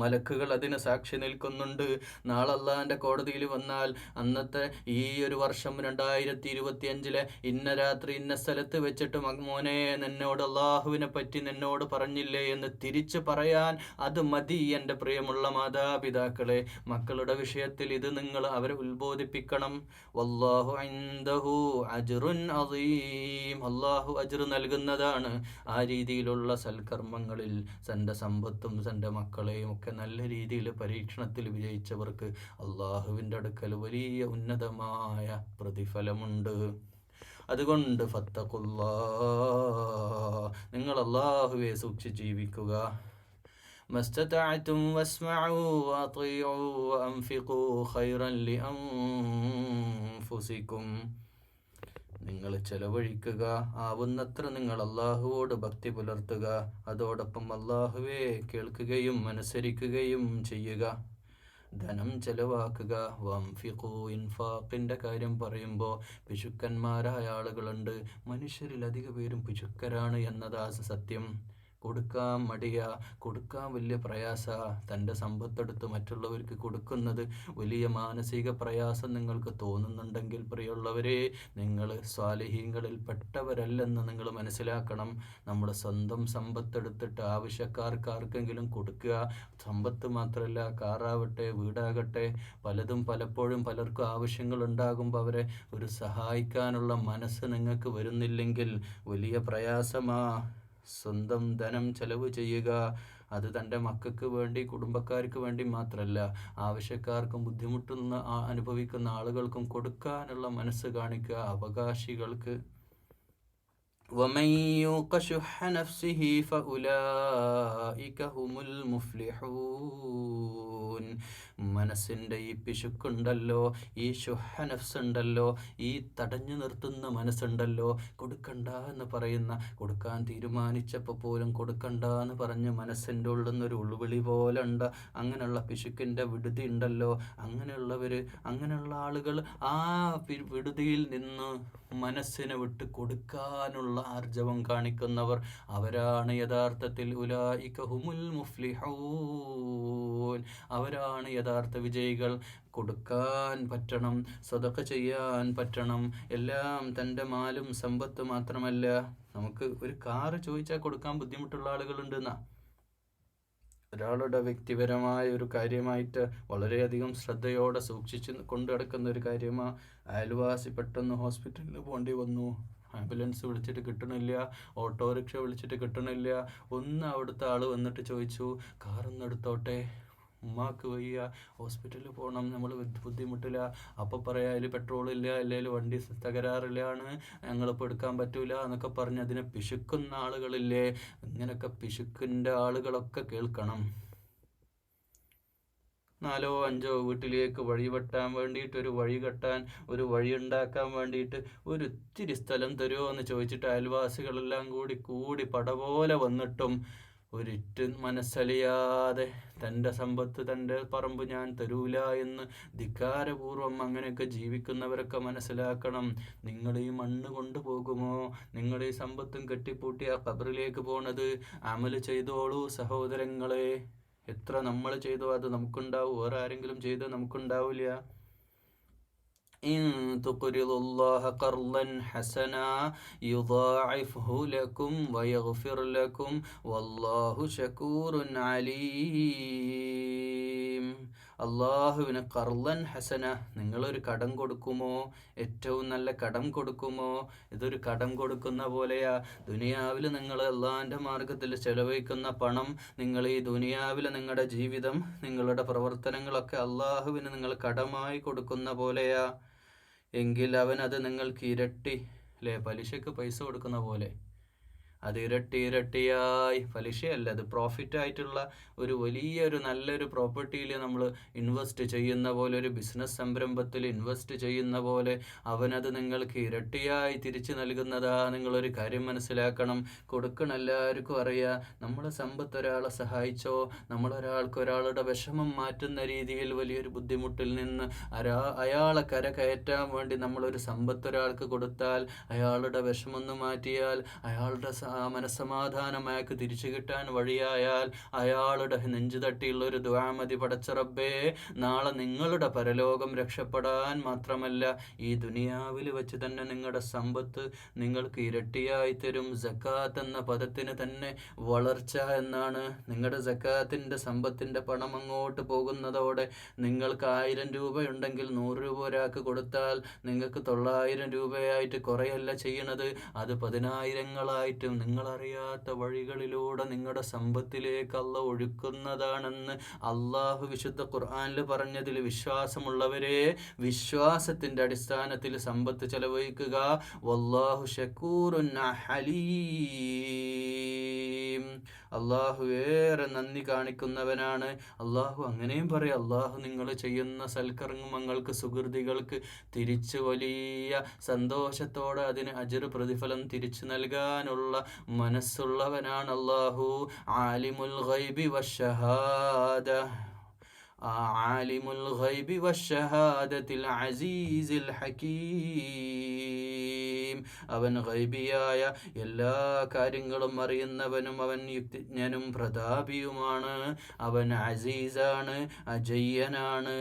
മലക്കുകൾ അതിന് സാക്ഷി നിൽക്കുന്നുണ്ട്. നാളെ അള്ളാഹിൻ്റെ കോടതിയിൽ വന്നാൽ അന്നത്തെ ഈ ഒരു വർഷം 2025 ഇന്ന രാത്രി ഇന്ന സ്ഥലത്ത് വെച്ചിട്ട് മോനെ നിന്നോട് അള്ളാഹുവിനെ പറ്റി നിന്നോട് പറഞ്ഞില്ലേ എന്ന് തിരിച്ചു പറയാൻ അത് മതി. എൻ്റെ പ്രിയമുള്ള മാതാപിതാക്കളെ, മക്കളുടെ വിഷയത്തിൽ ഇത് നിങ്ങൾ അവരെ ഉത്ബോധിപ്പിക്കണം. വല്ലാഹു ഇൻദഹു അജ്റുൻ അദീം. അള്ളാഹു അജ്ർ നൽകുന്നതാണ്. ആ രീതിയിലുള്ള സൽക്കർമ്മങ്ങളിൽ തൻ്റെ സമ്പത്തും തൻ്റെ മക്കളെയും ഒക്കെ നല്ല രീതിയിൽ പരീക്ഷണത്തിൽ വിജയിച്ചവർക്ക് അള്ളാഹുവിൻ്റെ അടുക്കൽ വലിയ ഉന്നതമായ പ്രതിഫലമുണ്ട്. അതുകൊണ്ട് ഫത്തഖുല്ലാഹ്, നിങ്ങൾ അള്ളാഹുവെ സൂക്ഷിച്ച് ജീവിക്കുക. മസ്തതഅതും വസ്മഉ വഅതിഉ വഅൻഫിഖു ഖൈറൻ ലിഅൻഫുസികും. നിങ്ങൾ ചെലവഴിക്കുക, ആവുന്നത്ര നിങ്ങൾ അള്ളാഹുവോട് ഭക്തി പുലർത്തുക, അതോടൊപ്പം അള്ളാഹുവെ കേൾക്കുകയും അനുസരിക്കുകയും ചെയ്യുക. ധനം ചെലവാക്കുക. വംഫിഖു, ഇൻഫാഖിൻ്റെ കാര്യം പറയുമ്പോൾ പിശുക്കന്മാരായ ആളുകളുണ്ട്. മനുഷ്യരിൽ അധിക പേരും പിശുക്കരാണ് എന്നതാ സത്യം. കൊടുക്കാൻ മടിയ, കൊടുക്കാൻ വലിയ പ്രയാസ. തൻ്റെ സമ്പത്തെടുത്ത് മറ്റുള്ളവർക്ക് കൊടുക്കുന്നത് വലിയ മാനസിക പ്രയാസം നിങ്ങൾക്ക് തോന്നുന്നുണ്ടെങ്കിൽ പ്രിയമുള്ളവരെ, നിങ്ങൾ സ്വാലിഹീങ്ങളിൽ പെട്ടവരല്ലെന്ന് നിങ്ങൾ മനസ്സിലാക്കണം. നമ്മുടെ സ്വന്തം സമ്പത്തെടുത്തിട്ട് ആവശ്യക്കാർക്കാർക്കെങ്കിലും കൊടുക്കുക. സമ്പത്ത് മാത്രമല്ല, കാറാവട്ടെ വീടാകട്ടെ പലതും പലപ്പോഴും പലർക്കും ആവശ്യങ്ങളുണ്ടാകുമ്പോൾ അവരെ ഒരു സഹായിക്കാനുള്ള മനസ്സ് നിങ്ങൾക്ക് വരുന്നില്ലെങ്കിൽ വലിയ പ്രയാസമാ. സ്വന്തം ധനം ചെലവ് ചെയ്യുക. അത് തൻ്റെ മക്കൾക്ക് വേണ്ടി കുടുംബക്കാർക്ക് വേണ്ടി മാത്രമല്ല, ആവശ്യക്കാർക്കും ബുദ്ധിമുട്ടുന്ന അനുഭവിക്കുന്ന ആളുകൾക്കും കൊടുക്കാനുള്ള മനസ്സ് കാണിക്കുക, അവകാശികൾക്ക്. وَمَنْ يُوقَ شُحَّ نَفْسِهِ فَأُولَئِكَ هُمُ الْمُفْلِحُونَ. മനസ്സിൻ്റെ ഈ പിശുക്കുണ്ടല്ലോ, ഈ ശുഹ നഫ്സുണ്ടല്ലോ, ഈ തടഞ്ഞു നിർത്തുന്ന മനസ്സുണ്ടല്ലോ, കൊടുക്കണ്ട എന്ന് പറയുന്ന, കൊടുക്കാൻ തീരുമാനിച്ചപ്പോൾ പോലും കൊടുക്കണ്ട എന്ന് പറഞ്ഞ് മനസ്സിൻ്റെ ഉള്ളിൽ നിന്നൊരു ഉൾവിളി പോലെ ഉണ്ട്. അങ്ങനെയുള്ള പിശുക്കിൻ്റെ വിടുതി ഉണ്ടല്ലോ. അങ്ങനെയുള്ള ആളുകൾ ആ വിടുതിയിൽ നിന്ന് മനസ്സിനെ വിട്ട് കൊടുക്കാനുള്ള ആർജവം കാണിക്കുന്നവർ, അവരാണ് യഥാർത്ഥത്തിൽ ഉലൈക ഹുമുൽ മുഫ്ലിഹൂൻ, അവരാണ് യഥാർത്ഥ വിജയികൾ. കൊടുക്കാൻ പറ്റണം, സദഖ ചെയ്യാൻ പറ്റണം. എല്ലാം തൻ്റെ മാലും സമ്പത്ത് മാത്രമല്ല. നമുക്ക് ഒരു കാറ് ചോദിച്ചാൽ കൊടുക്കാൻ ബുദ്ധിമുട്ടുള്ള ആളുകളുണ്ടെന്നാ. ഒരാളുടെ വ്യക്തിപരമായ ഒരു കാര്യമായിട്ട് വളരെയധികം ശ്രദ്ധയോടെ സൂക്ഷിച്ച് കൊണ്ടു നടക്കുന്ന ഒരു കാര്യമാണ്. അയൽവാസി പെട്ടെന്ന് ഹോസ്പിറ്റലിൽ പോകേണ്ടി വന്നു, ആംബുലൻസ് വിളിച്ചിട്ട് കിട്ടണില്ല, ഓട്ടോറിക്ഷ വിളിച്ചിട്ട് കിട്ടണില്ല. ഒന്ന് അവിടുത്തെ ആൾ വന്നിട്ട് ചോദിച്ചു, കാറൊന്ന് എടുത്തോട്ടെ, ഉമ്മാക്ക് വയ്യ, ഹോസ്പിറ്റലിൽ പോകണം, നമ്മൾ ബുദ്ധിമുട്ടില്ല. അപ്പോൾ പറയാം അതിൽ പെട്രോളില്ല, അല്ലെങ്കിൽ വണ്ടി തകരാറില്ലാണ്, ഞങ്ങളിപ്പോൾ എടുക്കാൻ പറ്റൂല എന്നൊക്കെ പറഞ്ഞ് അതിനെ പിശുക്കുന്ന ആളുകളില്ലേ. ഇങ്ങനെയൊക്കെ പിശുക്കിൻ്റെ ആളുകളൊക്കെ കേൾക്കണം. 4 or 5 വീട്ടിലേക്ക് വഴിവെട്ടാൻ വേണ്ടിയിട്ട്, ഒരു വഴി കെട്ടാൻ, ഒരു വഴി ഉണ്ടാക്കാൻ വേണ്ടിയിട്ട് ഒരു ഇത്തിരി സ്ഥലം തരുമോ എന്ന് ചോദിച്ചിട്ട് അയൽവാസികളെല്ലാം കൂടി പട പോലെ വന്നിട്ടും ഒരിറ്റ് മനസ്സലിയാതെ തൻ്റെ സമ്പത്ത്, തൻ്റെ പറമ്പ് ഞാൻ തരൂല എന്ന് ധിക്കാരപൂർവം അങ്ങനെയൊക്കെ ജീവിക്കുന്നവരൊക്കെ മനസ്സിലാക്കണം. നിങ്ങൾ ഈ മണ്ണ് കൊണ്ടുപോകുമോ? നിങ്ങൾ ഈ സമ്പത്തും കെട്ടിപ്പൂട്ടി ആ ഖബറിലേക്ക് പോണത്? അമല് ചെയ്തോളൂ സഹോദരങ്ങളെ. എത്ര നമ്മൾ ചെയ്തോ അത് നമുക്കുണ്ടാവും, വേറെ ആരെങ്കിലും ചെയ്തോ നമുക്കുണ്ടാവില്ല. ഇൻ തുഖ്രിദുല്ലാഹ ഖർളൻ ഹസനാ യുദാഇഫ്ഹു ലക്കും വയഗ്ഫിർ ലക്കും വല്ലാഹു ശകൂറുൻ അലീം. അള്ളാഹുവിന് ഖർളൻ ഹസന, നിങ്ങളൊരു കടം കൊടുക്കുമോ? ഏറ്റവും നല്ല കടം കൊടുക്കുമോ? ഇതൊരു കടം കൊടുക്കുന്ന പോലെയാ. ദുനിയാവിൽ നിങ്ങൾ അള്ളാഹിൻ്റെ മാർഗത്തിൽ ചെലവഴിക്കുന്ന പണം, നിങ്ങൾ ഈ ദുനിയാവിൽ നിങ്ങളുടെ ജീവിതം, നിങ്ങളുടെ പ്രവർത്തനങ്ങളൊക്കെ അള്ളാഹുവിന് നിങ്ങൾ കടമായി കൊടുക്കുന്ന പോലെയാ. എങ്കിൽ അവനത് നിങ്ങൾക്ക് ഇരട്ടി, പലിശക്ക് പൈസ കൊടുക്കുന്ന പോലെ അത് ഇരട്ടിയായി, പലിശയല്ല, അത് പ്രോഫിറ്റായിട്ടുള്ള ഒരു വലിയൊരു നല്ലൊരു പ്രോപ്പർട്ടിയിൽ നമ്മൾ ഇൻവെസ്റ്റ് ചെയ്യുന്ന പോലെ, ഒരു ബിസിനസ് സംരംഭത്തിൽ ഇൻവെസ്റ്റ് ചെയ്യുന്ന പോലെ അവനത് നിങ്ങൾക്ക് ഇരട്ടിയായി തിരിച്ചു നൽകുന്നതാ. നിങ്ങളൊരു കാര്യം മനസ്സിലാക്കണം. കൊടുക്കണം, എല്ലാവർക്കും അറിയാം. നമ്മളെ സമ്പത്ത് ഒരാളെ സഹായിച്ചോ, ഒരാളുടെ വിഷമം മാറ്റുന്ന രീതിയിൽ വലിയൊരു ബുദ്ധിമുട്ടിൽ നിന്ന് അയാളെ കയറ്റാൻ വേണ്ടി നമ്മളൊരു സമ്പത്ത് ഒരാൾക്ക് കൊടുത്താൽ, അയാളുടെ വിഷമൊന്ന് മാറ്റിയാൽ, അയാളുടെ മനസ്സമാധാനം അയാൾക്ക് തിരിച്ചു കിട്ടാൻ വഴിയായാൽ അയാളുടെ നെഞ്ചു തട്ടിയുള്ള ഒരു ദുആ മതി. പടച്ച റബ്ബേ, നാളെ നിങ്ങളുടെ പരലോകം രക്ഷപ്പെടാൻ മാത്രമല്ല ഈ ദുനിയാവിൽ വെച്ച് തന്നെ നിങ്ങളുടെ സമ്പത്ത് നിങ്ങൾക്ക് ഇരട്ടിയായി തരും. സക്കാത്ത് എന്ന പദത്തിന് തന്നെ വളർച്ച എന്നാണ്. നിങ്ങളുടെ സക്കാത്തിൻ്റെ സമ്പത്തിൻ്റെ പണം അങ്ങോട്ട് പോകുന്നതോടെ നിങ്ങൾക്ക് 1000 രൂപയുണ്ടെങ്കിൽ 100 രൂപ ഒരാൾക്ക് കൊടുത്താൽ നിങ്ങൾക്ക് 900 രൂപയായിട്ട് കുറയല്ല ചെയ്യണത്, അത് 10,000ങ്ങളായിട്ടും നിങ്ങളറിയാത്ത വഴികളിലൂടെ നിങ്ങളുടെ സമ്പത്തിലേക്ക് അല്ലാഹ് ഒഴുക്കുന്നതാണെന്ന് അള്ളാഹു വിശുദ്ധ ഖുർആനിൽ പറഞ്ഞതിൽ വിശ്വാസമുള്ളവരെ, വിശ്വാസത്തിൻ്റെ അടിസ്ഥാനത്തിൽ സമ്പത്ത് ചെലവഴിക്കുക. വല്ലാഹു ശക്കൂറുൻ ഹലീം. അള്ളാഹു ഏറെ നന്ദി കാണിക്കുന്നവനാണ്. അള്ളാഹു അങ്ങനെയും പറയും, അള്ളാഹു നിങ്ങൾ ചെയ്യുന്ന സൽക്കർമ്മങ്ങൾക്ക് സുഹൃതികൾക്ക് തിരിച്ച് വലിയ സന്തോഷത്തോടെ അതിന് അജ്ർ പ്രതിഫലം തിരിച്ചു നൽകാനുള്ള മനസ്സുള്ളവനാണ് അള്ളാഹു. ആലിമുൽ ഗൈബി വശഹാദ, ആലിമുൽ ഗൈബി വശഹാദത്തിൽ അസീസിൽ ഹകീം. അവൻ ഗൈബിയായ എല്ലാ കാര്യങ്ങളും അറിയുന്നവനും അവൻ യുക്തിജ്ഞനും പ്രതാപിയുമാണ്. അവൻ അസീസാണ്, അജയ്യനാണ്.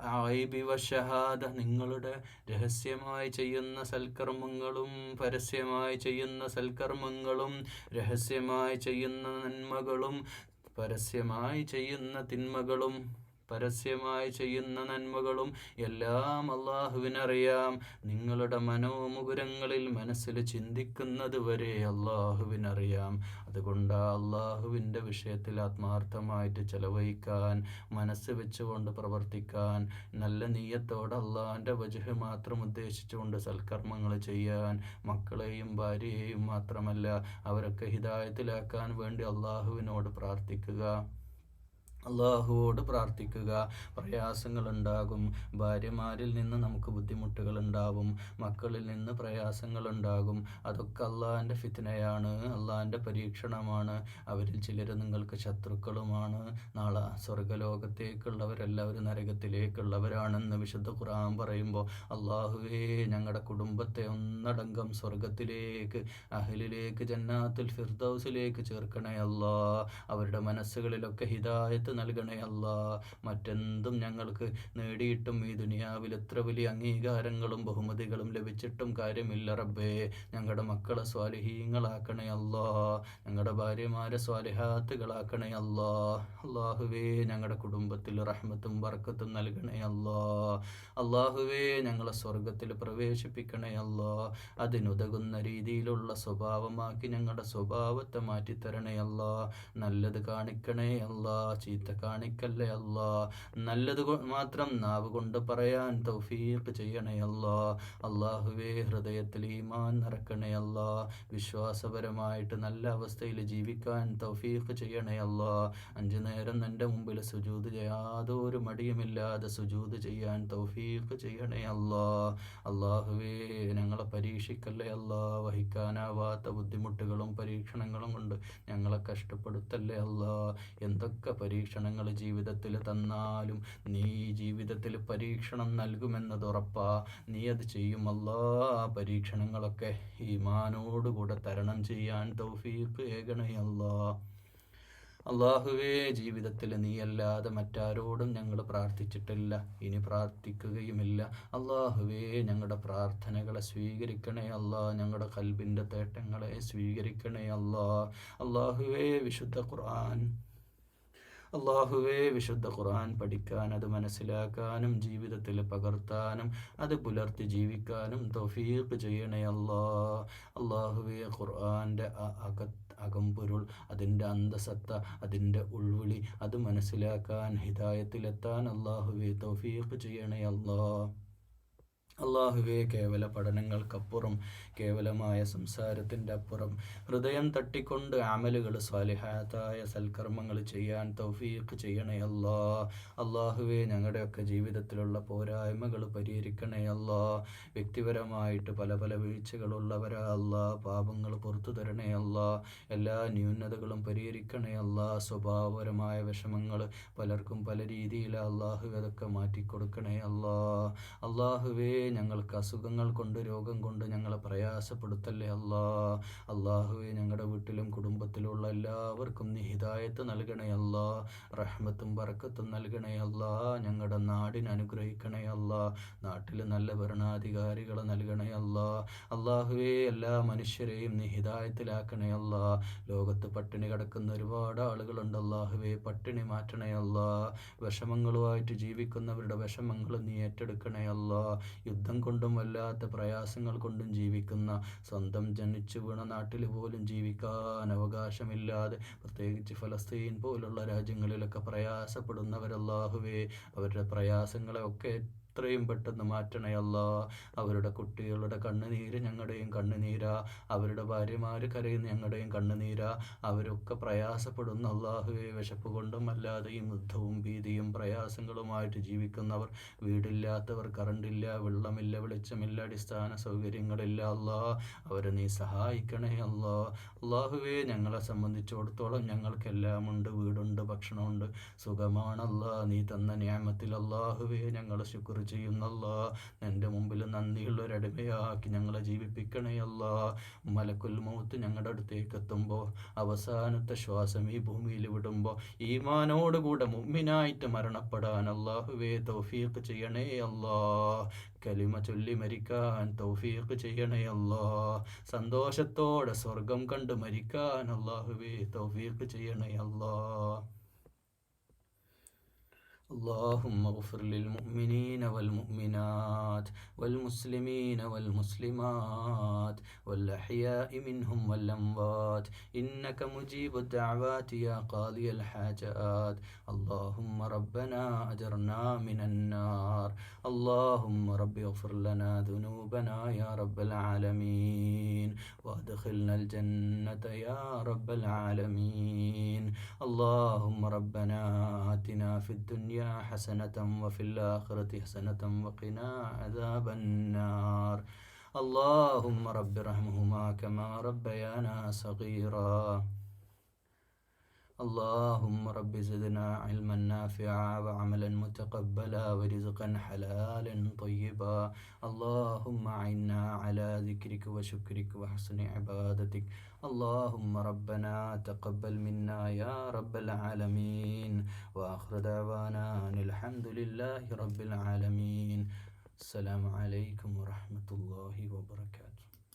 ഗൈബി വശഹാദ, നിങ്ങളുടെ രഹസ്യമായി ചെയ്യുന്ന സൽക്കർമ്മങ്ങളും പരസ്യമായി ചെയ്യുന്ന സൽക്കർമ്മങ്ങളും രഹസ്യമായി ചെയ്യുന്ന നന്മകളും പരസ്യമായി ചെയ്യുന്ന തിന്മകളും പരസ്യമായി ചെയ്യുന്ന നന്മകളും എല്ലാം അള്ളാഹുവിനറിയാം. നിങ്ങളുടെ മനോമുകുരങ്ങളിൽ മനസ്സിൽ ചിന്തിക്കുന്നത് വരെ അള്ളാഹുവിനറിയാം. അതുകൊണ്ട് അള്ളാഹുവിൻ്റെ വിഷയത്തിൽ ആത്മാർത്ഥമായിട്ട് ചെലവഴിക്കാൻ, മനസ്സ് വെച്ചുകൊണ്ട് പ്രവർത്തിക്കാൻ, നല്ല നീയത്തോടെ അള്ളാഹിൻ്റെ വജ്ഹ് മാത്രം ഉദ്ദേശിച്ചുകൊണ്ട് സൽക്കർമ്മങ്ങൾ ചെയ്യാൻ, മക്കളെയും ഭാര്യയെയും മാത്രമല്ല അവരൊക്കെ ഹിദായത്തിലാക്കാൻ വേണ്ടി അള്ളാഹുവിനോട് പ്രാർത്ഥിക്കുക. അള്ളാഹുവോട് പ്രാർത്ഥിക്കുക. പ്രയാസങ്ങളുണ്ടാകും, ഭാര്യമാരിൽ നിന്ന് നമുക്ക് ബുദ്ധിമുട്ടുകളുണ്ടാവും, മക്കളിൽ നിന്ന് പ്രയാസങ്ങളുണ്ടാകും. അതൊക്കെ അള്ളാഹിൻ്റെ ഫിത്നയാണ്, അള്ളാഹിൻ്റെ പരീക്ഷണമാണ്. അവരിൽ ചിലർ നിങ്ങൾക്ക് ശത്രുക്കളുമാണ്. നാളെ സ്വർഗലോകത്തേക്കുള്ളവരെല്ലാവരും നരകത്തിലേക്കുള്ളവരാണെന്ന് വിശുദ്ധ ഖുർആൻ പറയുമ്പോൾ, അള്ളാഹുവേ ഞങ്ങളുടെ കുടുംബത്തെ ഒന്നടങ്കം സ്വർഗത്തിലേക്ക്, അഹ്ലിലേക്ക്, ജന്നാത്തുൽ ഫിർദൗസിലേക്ക് ചേർക്കണേ അല്ലാ. അവരുടെ മനസ്സുകളിലൊക്കെ ഹിദായത്ത് നൽകണേ അല്ലാ. മറ്റെന്തും ഞങ്ങൾക്ക് നേടിയിട്ടും ഈ ദുനിയാവിൽ എത്ര വലിയ അംഗീകാരങ്ങളും ബഹുമതികളും ലഭിച്ചിട്ടും കാര്യമില്ല റബ്ബേ. ഞങ്ങളുടെ മക്കളെ സ്വാലിഹീങ്ങളാക്കണേ അല്ലാ. ഞങ്ങളുടെ ഭാര്യമാരെ സ്വാലിഹാത്തുകളാക്കണേ അല്ലാ. അള്ളാഹുവേ ഞങ്ങളുടെ കുടുംബത്തിൽ റഹ്മത്തും ബർക്കത്തും നൽകണേ അല്ലാ. അള്ളാഹുവേ ഞങ്ങളെ സ്വർഗത്തിൽ പ്രവേശിപ്പിക്കണേ അല്ലാ. അതിനുതകുന്ന രീതിയിലുള്ള സ്വഭാവമാക്കി ഞങ്ങളുടെ സ്വഭാവത്തെ മാറ്റിത്തരണേ അല്ലാ. നല്ലത് കാണിക്കണേ അല്ലാ, ചീത്ത കാണിക്കല്ലേ അല്ലാ. നല്ലത് മാത്രം നാവ് കൊണ്ട് പറയാൻ തൗഫീഖ് ചെയ്യണേ അല്ലാ. അള്ളാഹുവേ ഹൃദയത്തിൽ ഈമാൻ നിറക്കണേ അല്ലാ. വിശ്വാസപരമായിട്ട് നല്ല അവസ്ഥയിൽ ജീവിക്കാൻ തൗഫീഖ് ചെയ്യണേ അല്ലാ. 5 നേരം നിന്റെ മുമ്പിൽ സുജൂദ് യാതൊരു മടിയുമില്ലാതെ സുജൂദ് ചെയ്യാൻ തൗഫീഖ് ചെയ്യണേ അല്ലാ. അള്ളാഹുവേ ഞങ്ങളെ പരീക്ഷിക്കല്ലേ അല്ലാ. വഹിക്കാനാവാത്ത ബുദ്ധിമുട്ടുകളും പരീക്ഷണങ്ങളും കൊണ്ട് ഞങ്ങളെ കഷ്ടപ്പെടുത്തല്ലേ അല്ലാ. എന്തൊക്കെ പരീക്ഷണങ്ങൾ ജീവിതത്തിൽ തന്നാലും നീ ജീവിതത്തിൽ പരീക്ഷണം നൽകുമെന്നത് ഉറപ്പാ. നീ അത് ചെയ്യുമല്ലാ. പരീക്ഷണങ്ങളൊക്കെ ഈമാനോടുകൂടെ തരണം ചെയ്യാൻ തൗഫീഖ് ഏകണേ അല്ലാ. അള്ളാഹുവേ ജീവിതത്തിൽ നീയല്ലാതെ മറ്റാരോടും ഞങ്ങൾ പ്രാർത്ഥിച്ചിട്ടില്ല, ഇനി പ്രാർത്ഥിക്കുകയുമില്ല. അള്ളാഹുവേ ഞങ്ങളുടെ പ്രാർത്ഥനകളെ സ്വീകരിക്കണേ അല്ലാ. ഞങ്ങളുടെ ഖൽബിൻ്റെ തേട്ടങ്ങളെ സ്വീകരിക്കണേ അല്ലാ. അള്ളാഹുവേ വിശുദ്ധ ഖുർആൻ പഠിക്കാൻ, അത് മനസ്സിലാക്കാനും ജീവിതത്തിൽ പകർത്താനും അത് പുലർത്തി ജീവിക്കാനും തൗഫീഖ് ചെയ്യണേ അല്ലാ. അള്ളാഹുവേ ഖുർആൻ്റെ അകംപൊരുൾ, അതിൻ്റെ അന്തസത്ത, അതിൻ്റെ ഉൾവിളി അത് മനസ്സിലാക്കാൻ, ഹിദായത്തിലെത്താൻ അള്ളാഹുവേ തൗഫീഖ് ചെയ്യണേ അല്ലാ. അള്ളാഹുവേ കേവല പഠനങ്ങൾക്കപ്പുറം, കേവലമായ സംസാരത്തിൻ്റെ അപ്പുറം ഹൃദയം തട്ടിക്കൊണ്ട് അമലുകൾ, സ്വാലിഹാത്തായ സൽക്കർമ്മങ്ങൾ ചെയ്യാൻ തൗഫീഖ് ചെയ്യണേ അല്ലാ. അള്ളാഹുവേ ഞങ്ങളുടെയൊക്കെ ജീവിതത്തിലുള്ള പോരായ്മകൾ പരിഹരിക്കണേ അല്ലാ. വ്യക്തിപരമായിട്ട് പല പല വീഴ്ചകളുള്ളവരാ അല്ലാ. പാപങ്ങൾ പുറത്തു തരണേ അല്ലാ. എല്ലാ ന്യൂനതകളും പരിഹരിക്കണേ അല്ലാ. സ്വഭാവപരമായ വിഷമങ്ങൾ പലർക്കും പല രീതിയിൽ അള്ളാഹു അതൊക്കെ മാറ്റിക്കൊടുക്കണേ അല്ലാ. അള്ളാഹുവേ ഞങ്ങൾക്ക് അസുഖങ്ങൾ കൊണ്ട് രോഗം കൊണ്ട് ഞങ്ങളെ പ്രയാസപ്പെടുത്തല്ലേ അല്ലാ. അള്ളാഹുവേ ഞങ്ങളുടെ വീട്ടിലും കുടുംബത്തിലുള്ള എല്ലാവർക്കും നീ ഹിദായത്ത് നൽകണേ അല്ലാ. റഹ്മത്തും ബറക്കത്തും നൽകണേ അല്ലാ. ഞങ്ങളുടെ നാടിനെ അനുഗ്രഹിക്കണേ അല്ലാ. നാട്ടിൽ നല്ല ഭരണാധികാരികളെ നൽകണേ അല്ലാ. അള്ളാഹുവേ എല്ലാ മനുഷ്യരെയും നീ ഹിദായത്തിലാക്കണേ അല്ലാ. ലോകത്ത് പട്ടിണി കിടക്കുന്ന ഒരുപാട് ആളുകളുണ്ട് അള്ളാഹുവേ, പട്ടിണി മാറ്റണേ അല്ലാ. വിഷമങ്ങളുമായിട്ട് ജീവിക്കുന്നവരുടെ വിഷമങ്ങൾ നീ ഏറ്റെടുക്കണേ അല്ലാ. യുദ്ധം കൊണ്ടും വല്ലാത്ത പ്രയാസങ്ങൾ കൊണ്ടും ജീവിക്കുന്ന, സ്വന്തം ജനിച്ചു വീണ നാട്ടിൽ പോലും ജീവിക്കാൻ അവകാശമില്ലാതെ പ്രത്യേകിച്ച് ഫലസ്തീൻ പോലുള്ള രാജ്യങ്ങളിലൊക്കെ പ്രയാസപ്പെടുന്നവരല്ലാഹുവേ, അവരുടെ പ്രയാസങ്ങളെ ഒക്കെ എത്രയും പെട്ടെന്ന് മാറ്റണേ അല്ലാ. അവരുടെ കുട്ടികളുടെ കണ്ണുനീര് ഞങ്ങളുടെയും കണ്ണുനീരാ, അവരുടെ ഭാര്യമാര് കരയുന്ന ഞങ്ങളുടെയും കണ്ണുനീരാ. അവരൊക്കെ പ്രയാസപ്പെടുന്ന അല്ലാഹുവേ, വിശപ്പ് കൊണ്ടും അല്ലാതെയും യുദ്ധവും ഭീതിയും പ്രയാസങ്ങളുമായിട്ട് ജീവിക്കുന്നവർ, വീടില്ലാത്തവർ, കറണ്ടില്ല, വെള്ളമില്ല, വെളിച്ചമില്ല, അടിസ്ഥാന സൗകര്യങ്ങളില്ല അല്ലാ. അവരെ നീ സഹായിക്കണേ അല്ലാ. അല്ലാഹുവേ ഞങ്ങളെ സംബന്ധിച്ചിടത്തോളം ഞങ്ങൾക്കെല്ലാം ഉണ്ട്, വീടുണ്ട്, ഭക്ഷണമുണ്ട്, സുഖമാണല്ലാ. നീ തന്ന നിഅമത്തിൽ അല്ലാഹുവേ ഞങ്ങൾ ശുക്ർ ചെയ്യുന്നല്ലാ. നിന്റെ മുമ്പിൽ നന്ദിയുള്ളൊരടിമയാക്കി ഞങ്ങളെ ജീവിപ്പിക്കണേ അല്ലാ. മലക്കുൽ മൗത്ത് ഞങ്ങളുടെ അടുത്തേക്ക് എത്തുമ്പോൾ, അവസാനത്തെ ശ്വാസം ഈ ഭൂമിയിൽ വിടുമ്പോൾ ഈമാനോടുകൂടെ മുഅ്മിനായിട്ട് മരണപ്പെടാൻ അല്ലാഹുവേ തൗഫീഖ് ചെയ്യണേ അല്ലാ. കലിമ ചൊല്ലി മരിക്കാൻ തൗഫീഖ് ചെയ്യണേ അല്ലാ. സന്തോഷത്തോടെ സ്വർഗം കണ്ട് മരിക്കാൻ അല്ലാഹുവേ തൗഫീഖ് ചെയ്യണേ അല്ലാ. اللهم اغفر للمؤمنين والمؤمنات والمسلمين والمسلمات والأحياء منهم والأموات إنك مجيب الدعوات يا قاضي الحاجات. اللهم ربنا أجرنا من النار. اللهم رب اغفر لنا ذنوبنا يا رب العالمين وادخلنا الجنة يا رب العالمين. اللهم ربنا آتنا في الدنيا حسنة وفي الآخرة حسنة وقنا عذاب النار. اللهم رب ارحمهما كما ربيانا صغيرا. اللهم رب زدنا علما نافعا وعملا متقبلا ورزقا حلالا طيبا. اللهم أعنا على ذكرك وشكرك وحسن عبادتك. اللهم ربنا تقبل منا يا رب العالمين. وآخر دعوانا أن الحمد لله رب العالمين. السلام عليكم ورحمة الله وبركاته.